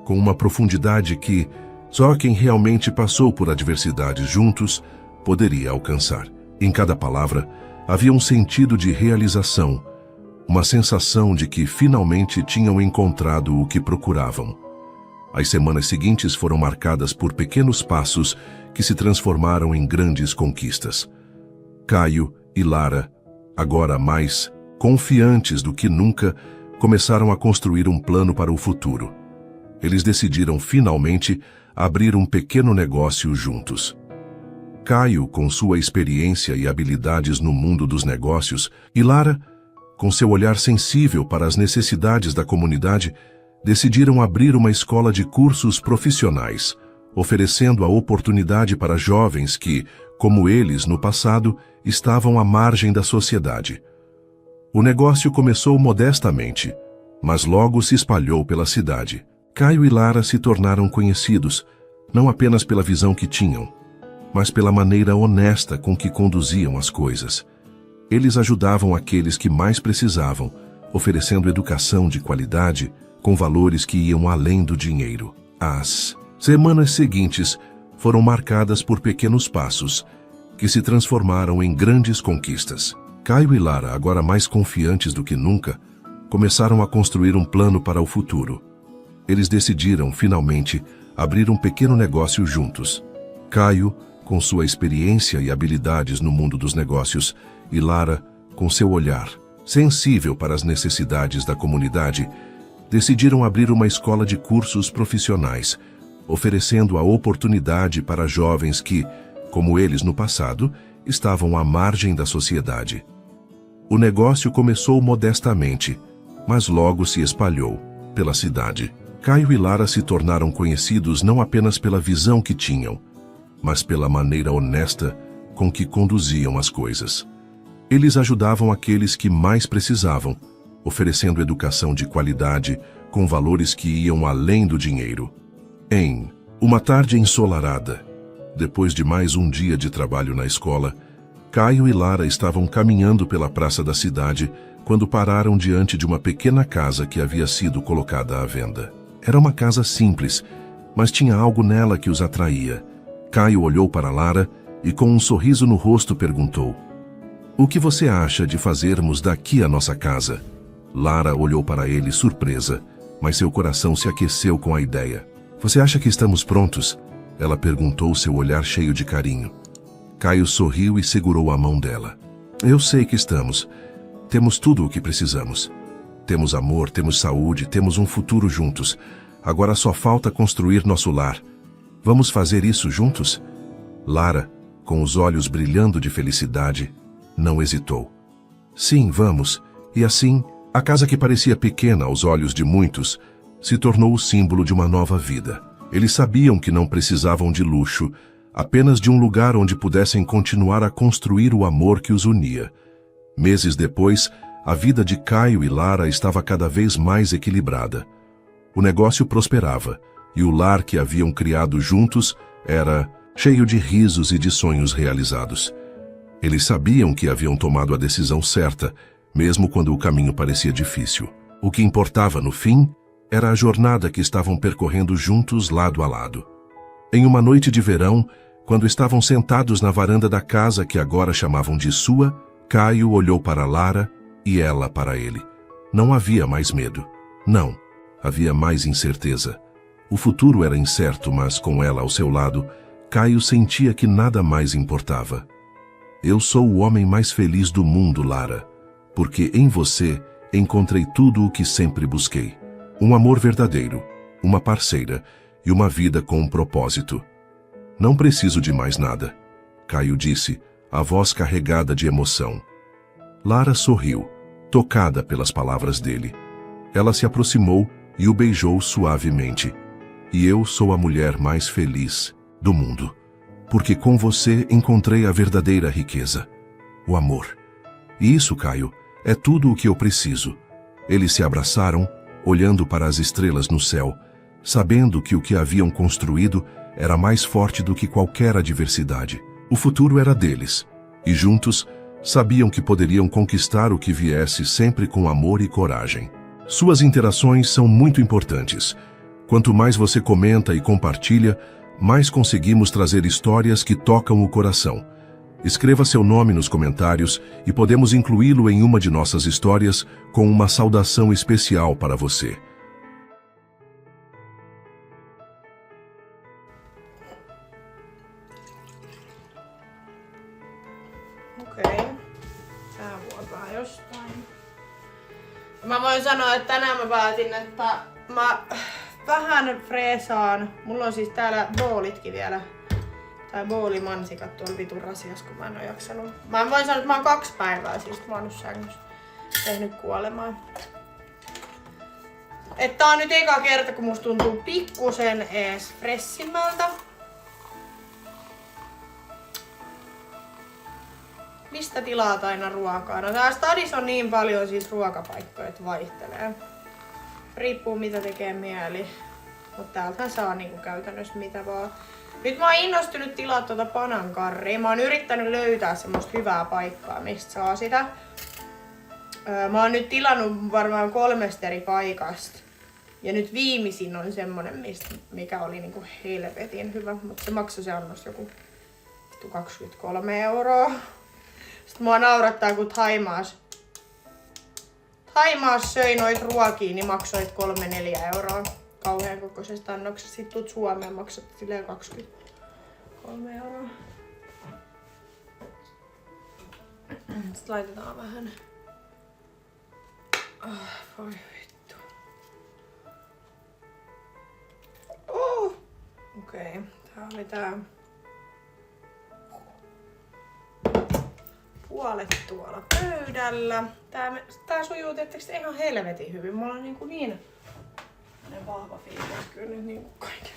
com uma profundidade que só quem realmente passou por adversidades juntos poderia alcançar. Em cada palavra havia um sentido de realização, uma sensação de que finalmente tinham encontrado o que procuravam. As semanas seguintes foram marcadas por pequenos passos que se transformaram em grandes conquistas. Caio e Lara, agora mais confiantes do que nunca, começaram a construir um plano para o futuro. Eles decidiram finalmente abrir um pequeno negócio juntos. Caio, com sua experiência e habilidades no mundo dos negócios, e Lara, com seu olhar sensível para as necessidades da comunidade, decidiram abrir uma escola de cursos profissionais, oferecendo a oportunidade para jovens que, como eles no passado, estavam à margem da sociedade. O negócio começou modestamente, mas logo se espalhou pela cidade. Caio e Lara se tornaram conhecidos, não apenas pela visão que tinham, mas pela maneira honesta com que conduziam as coisas. Eles ajudavam aqueles que mais precisavam, oferecendo educação de qualidade com valores que iam além do dinheiro. As semanas seguintes foram marcadas por pequenos passos, que se transformaram em grandes conquistas. Caio e Lara, agora mais confiantes do que nunca, começaram a construir um plano para o futuro. Eles decidiram, finalmente, abrir um pequeno negócio juntos. Caio, com sua experiência e habilidades no mundo dos negócios, e Lara, com seu olhar sensível para as necessidades da comunidade, decidiram abrir uma escola de cursos profissionais, oferecendo a oportunidade para jovens que, como eles no passado, estavam à margem da sociedade. O negócio começou modestamente, mas logo se espalhou pela cidade. Caio e Lara se tornaram conhecidos não apenas pela visão que tinham, mas pela maneira honesta com que conduziam as coisas. Eles ajudavam aqueles que mais precisavam, oferecendo educação de qualidade com valores que iam além do dinheiro. Em uma tarde ensolarada, depois de mais um dia de trabalho na escola, Caio e Lara estavam caminhando pela praça da cidade quando pararam diante de uma pequena casa que havia sido colocada à venda. Era uma casa simples, mas tinha algo nela que os atraía. Caio olhou para Lara e, com um sorriso no rosto, perguntou: "O que você acha de fazermos daqui a nossa casa?" Lara olhou para ele surpresa, mas seu coração se aqueceu com a ideia. "Você acha que estamos prontos?" Ela perguntou, seu olhar cheio de carinho. Caio sorriu e segurou a mão dela. "Eu sei que estamos. Temos tudo o que precisamos. Temos amor, temos saúde, temos um futuro juntos. Agora só falta construir nosso lar. Vamos fazer isso juntos?" Lara, com os olhos brilhando de felicidade, não hesitou. "Sim, vamos." E assim, a casa que parecia pequena aos olhos de muitos, se tornou o símbolo de uma nova vida. Eles sabiam que não precisavam de luxo, apenas de um lugar onde pudessem continuar a construir o amor que os unia. Meses depois, a vida de Caio e Lara estava cada vez mais equilibrada. O negócio prosperava, e o lar que haviam criado juntos era cheio de risos e de sonhos realizados. Eles sabiam que haviam tomado a decisão certa, mesmo quando o caminho parecia difícil. O que importava no fim era a jornada que estavam percorrendo juntos lado a lado. Em uma noite de verão, quando estavam sentados na varanda da casa que agora chamavam de sua, Caio olhou para Lara e ela para ele. Não havia mais medo. Não, havia mais incerteza. O futuro era incerto, mas com ela ao seu lado, Caio sentia que nada mais importava. Eu sou o homem mais feliz do mundo, Lara, porque em você encontrei tudo o que sempre busquei. Um amor verdadeiro, uma parceira e uma vida com um propósito. Não preciso de mais nada, Caio disse, a voz carregada de emoção. Lara sorriu, tocada pelas palavras dele. Ela se aproximou e o beijou suavemente. E eu sou a mulher mais feliz do mundo, porque com você encontrei a verdadeira riqueza, o amor. E isso, Caio, é tudo o que eu preciso. Eles se abraçaram, olhando para as estrelas no céu, sabendo que o que haviam construído era mais forte do que qualquer adversidade. O futuro era deles, e juntos sabiam que poderiam conquistar o que viesse sempre com amor e coragem. Suas interações são muito importantes. Quanto mais você comenta e compartilha, mais conseguimos trazer histórias que tocam o coração. Escreva seu nome nos comentários e podemos incluí-lo em uma de nossas histórias com uma saudação especial para você. Okei. Tää vuotaa jostain. Mä voin sanoa, että tänään mä päätin, että mä vähän freesaan. Mulla on siis täällä boolitkin vielä. Tai boolimansikat tuolla vitun rasias, kun mä en oo jaksanut. Mä voin sanoa, että mä oon 2 päivää siis mä oon nyt sängyssä tehnyt kuolemaan. Että tää on nyt eka kerta, kun musta tuntuu pikkusen ees fressimmältä. Mistä tilaat aina ruokaa? No tää stadissa on niin paljon siis ruokapaikkoja, että vaihtelee. Riippuu mitä tekee mieli. Mutta täältähän saa niinku käytännössä mitä vaan. Nyt mä oon innostunut tilaa tuota panankarria. Mä oon yrittänyt löytää semmoista hyvää paikkaa, mistä saa sitä. Mä oon nyt tilannut varmaan 3 eri paikasta. Ja nyt viimeisin on semmonen, mikä oli niinku helvetin hyvä. Mutta se maksoi se annos joku 23 €. Sitten mua naurattaa, kun Thaimaassa söi noit ruokia, niin maksoit 3-4 € kauhean kokoisesta annoksesta. Sitten tuut Suomeen, maksat silleen 23 €. Sitten laitetaan vähän. Voi vittu. Okei, tää oli tää. Puolet tuolla pöydällä. Tää sujuu tietysti ihan helvetin hyvin. Mulla on niin vahva fiilis kyllä nyt niinku kaiken.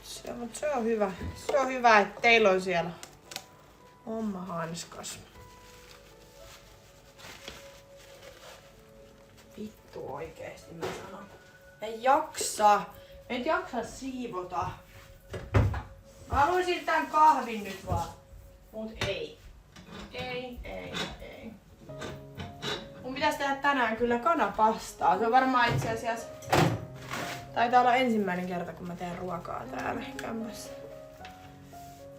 Se on hyvä. Se on hyvä, että teillä on siellä homma hanskas. Vittu oikeesti mä sanon. En jaksa siivota. Mä haluaisin tän kahvin nyt vaan. Mut ei. Ei. Mun pitäis tehdä tänään kyllä kanapastaa. Se on varmaan itse asiassa... Taitaa olla ensimmäinen kerta kun mä teen ruokaa täällä kämpässä.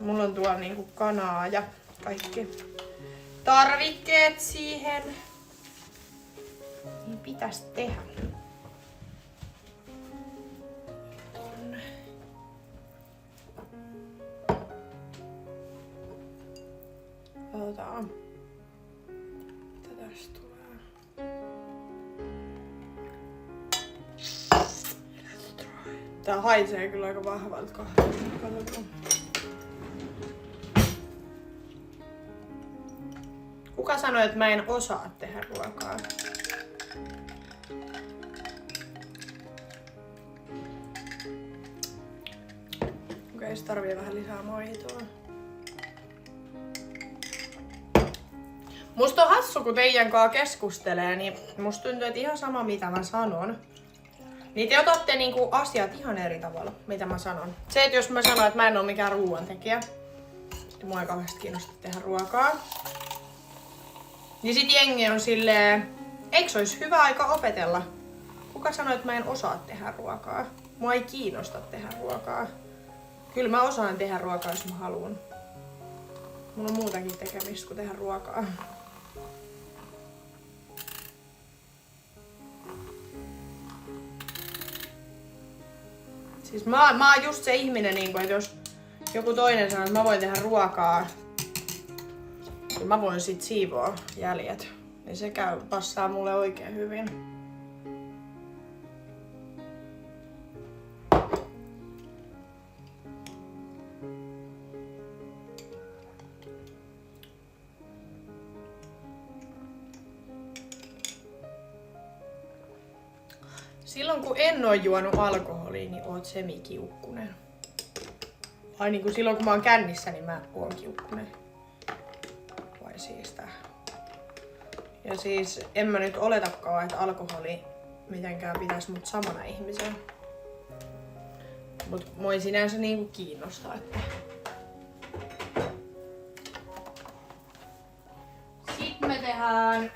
Mulla on tuolla niinku kanaa ja kaikki tarvikkeet siihen. Niin pitäis tehdä. Katsotaan. Mitä tästä tulee? Tää haisee kyllä aika vahvalta kahvilta. Katsotaan. Kuka sanoi, että mä en osaa tehdä ruokaa? Okei, se tarvii vähän lisää maitoa. Musta on hassu, kun teidän kanssa keskustelee, niin musta tuntuu, että ihan sama mitä mä sanon. Niin te otatte niinku asiat ihan eri tavalla, mitä mä sanon. Se, että jos mä sanon, että mä en oo mikään ruoantekijä, mua ei kauheasti kiinnosta tehdä ruokaa. Niin sit jengi on silleen, eikö se olisi hyvä aika opetella? Kuka sanoi, että mä en osaa tehdä ruokaa? Mua ei kiinnosta tehdä ruokaa. Kyllä mä osaan tehdä ruokaa, jos mä haluan. Mulla on muutakin tekemistä kuin tehdä ruokaa. Siis mä oon just se ihminen, että jos joku toinen sanoo, että mä voin tehdä ruokaa, niin mä voin sit siivoa jäljet. Niin se passaa mulle oikein hyvin. Silloin kun en oo juonut alkoholia, niin oot semikiukkunen. Vai niin kuin silloin kun mä oon kännissä, niin mä oon kiukkunen. Vai siis tää. Ja siis en mä nyt oletakaan, että alkoholi mitenkään pitäis mut samana ihmisenä. Mut mua ei sinänsä niinku kiinnostaa, että... Sitten me tehdään...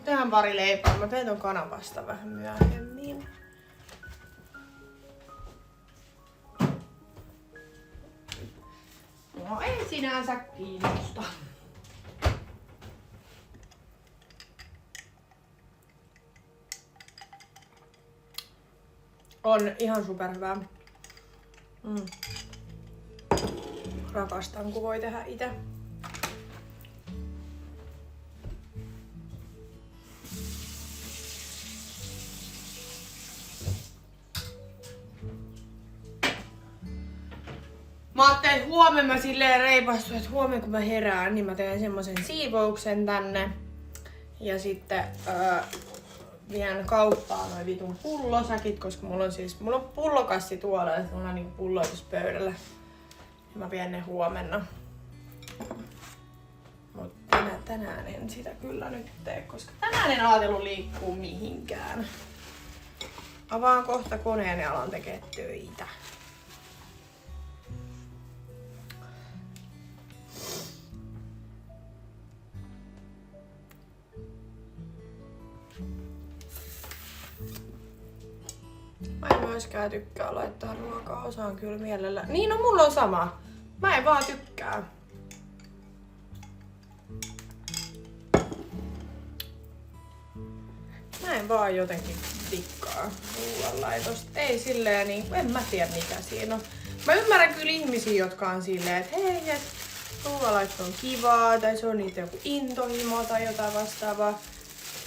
Tehdään pari leipää. Mä teen ton kanapasta vähän myöhemmin. No ei sinänsä kiinnosta. On ihan superhyvää. Rakastan, kun voi tehdä itse. Mä ajattelin, että huomenna mä silleen reipastuin, että huomenna kun mä herään, niin mä teen semmosen siivouksen tänne. Ja sitten vien kauppaan noin vitun pullosäkit, koska mulla on pullokassi tuolla ja mulla on niinku pulloitus pöydällä. Ja mä vien ne huomenna. Mut tänään en sitä kyllä nyt tee, koska tänään en ajatellut liikkua mihinkään. Avaan kohta koneen ja alan tekee töitä. Mä en myöskään tykkää laittaa ruokaa, osaan kyllä mielellä. Niin, no mulla on sama. Mä en vaan tykkää. Mä en vaan jotenkin tikkaa ruoanlaitosta. Ei silleen niin, en mä tiedä mikä siinä on. Mä ymmärrän kyllä ihmisiä, jotka on silleen, että hei, et ruoanlaitto on kivaa, tai se on niitä joku intohimo tai jotain vastaavaa.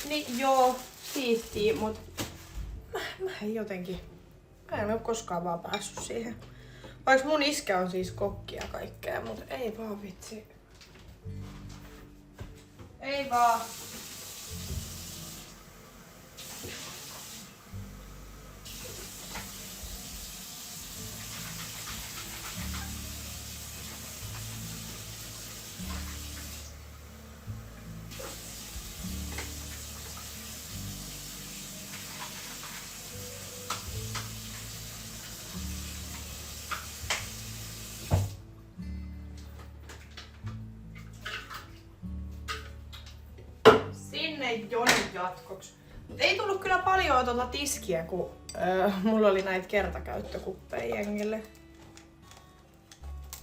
Niin joo, siistiä, mut mä en jotenkin, mä en oo koskaan vaan päässyt siihen. Vaikka mun iskä on siis kokki ja kaikkea, mut ei vaan vitsi. Ei vaan. Jonin jatkoksi. Mut ei tullut kyllä paljon tuota tiskiä, kun mulla oli näitä kertakäyttökuppeja jengille.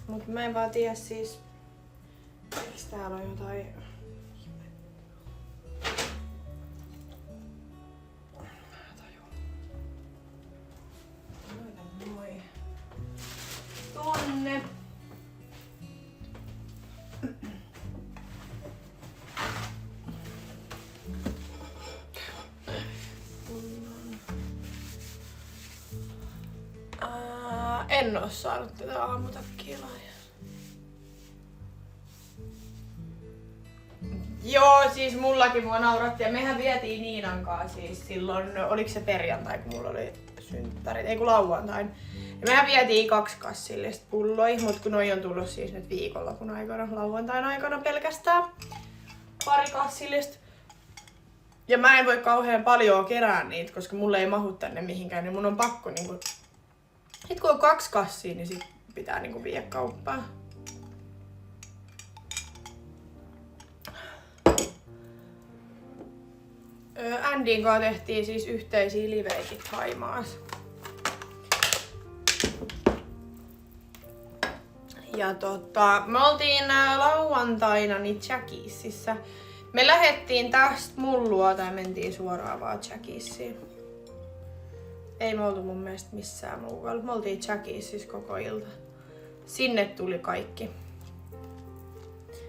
Mut mä en vaan tiedä siis, eiks täällä on jotain... Noin. Tonne. En oo saanut tätä aamutakkia lahjaa. Joo, siis mullakin mua nauratti ja mehän vietiin Niinan kanssa siis silloin, oliko se perjantai kun mulla oli synttärit, ei kun lauantain. Ja mehän vietiin 2 kassillista pulloi, mut kun noi on tullut siis nyt viikonlopun aikana, lauantain aikana pelkästään pari kassillista. Ja mä en voi kauhean paljon kerää niitä, koska mulle ei mahu tänne mihinkään, niin mun on pakko niinku... Sit kun on 2 kassia, niin sit pitää niinku viedä kauppaan. Andin kanssa tehtiin siis yhteisiä liveikin Thaimaassa. Ja me oltiin lauantaina niin Jackiesissä. Me lähettiin tästä mun luota ja mentiin suoraan vaan Jackiesiin. Ei me oltu mun mielestä missään muualla. Me oltiin Jackiesissä koko ilta. Sinne tuli kaikki.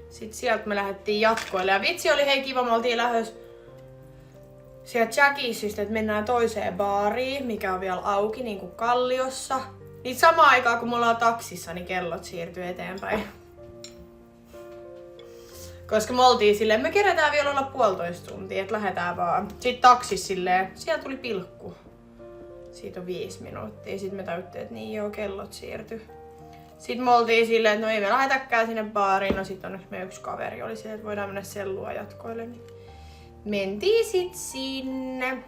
Sitten sieltä me lähdettiin jatkoille. Ja vitsi oli hei kiva, me oltiin lähdössä sieltä Jackiesistä, että mennään toiseen baariin, mikä on vielä auki, niin kuin Kalliossa. Niin samaan aikaan kun me ollaan taksissa, niin kellot siirtyy eteenpäin. Koska me oltiin silleen, me kerätään vielä olla 1,5 tuntia, että lähdetään vaan. Sitten taksissa silleen, siellä tuli pilkku. Siitä on 5 minuuttia. Sitten me tajuttiin, että niin joo, kellot siirtyi. Sitten me oltiin silleen, että no ei me lähdetäkään sinne baariin. No sit onneksi meidän yksi kaveri oli silleen, että voidaan mennä sellua jatkoille. Niin mentiin sit sinne.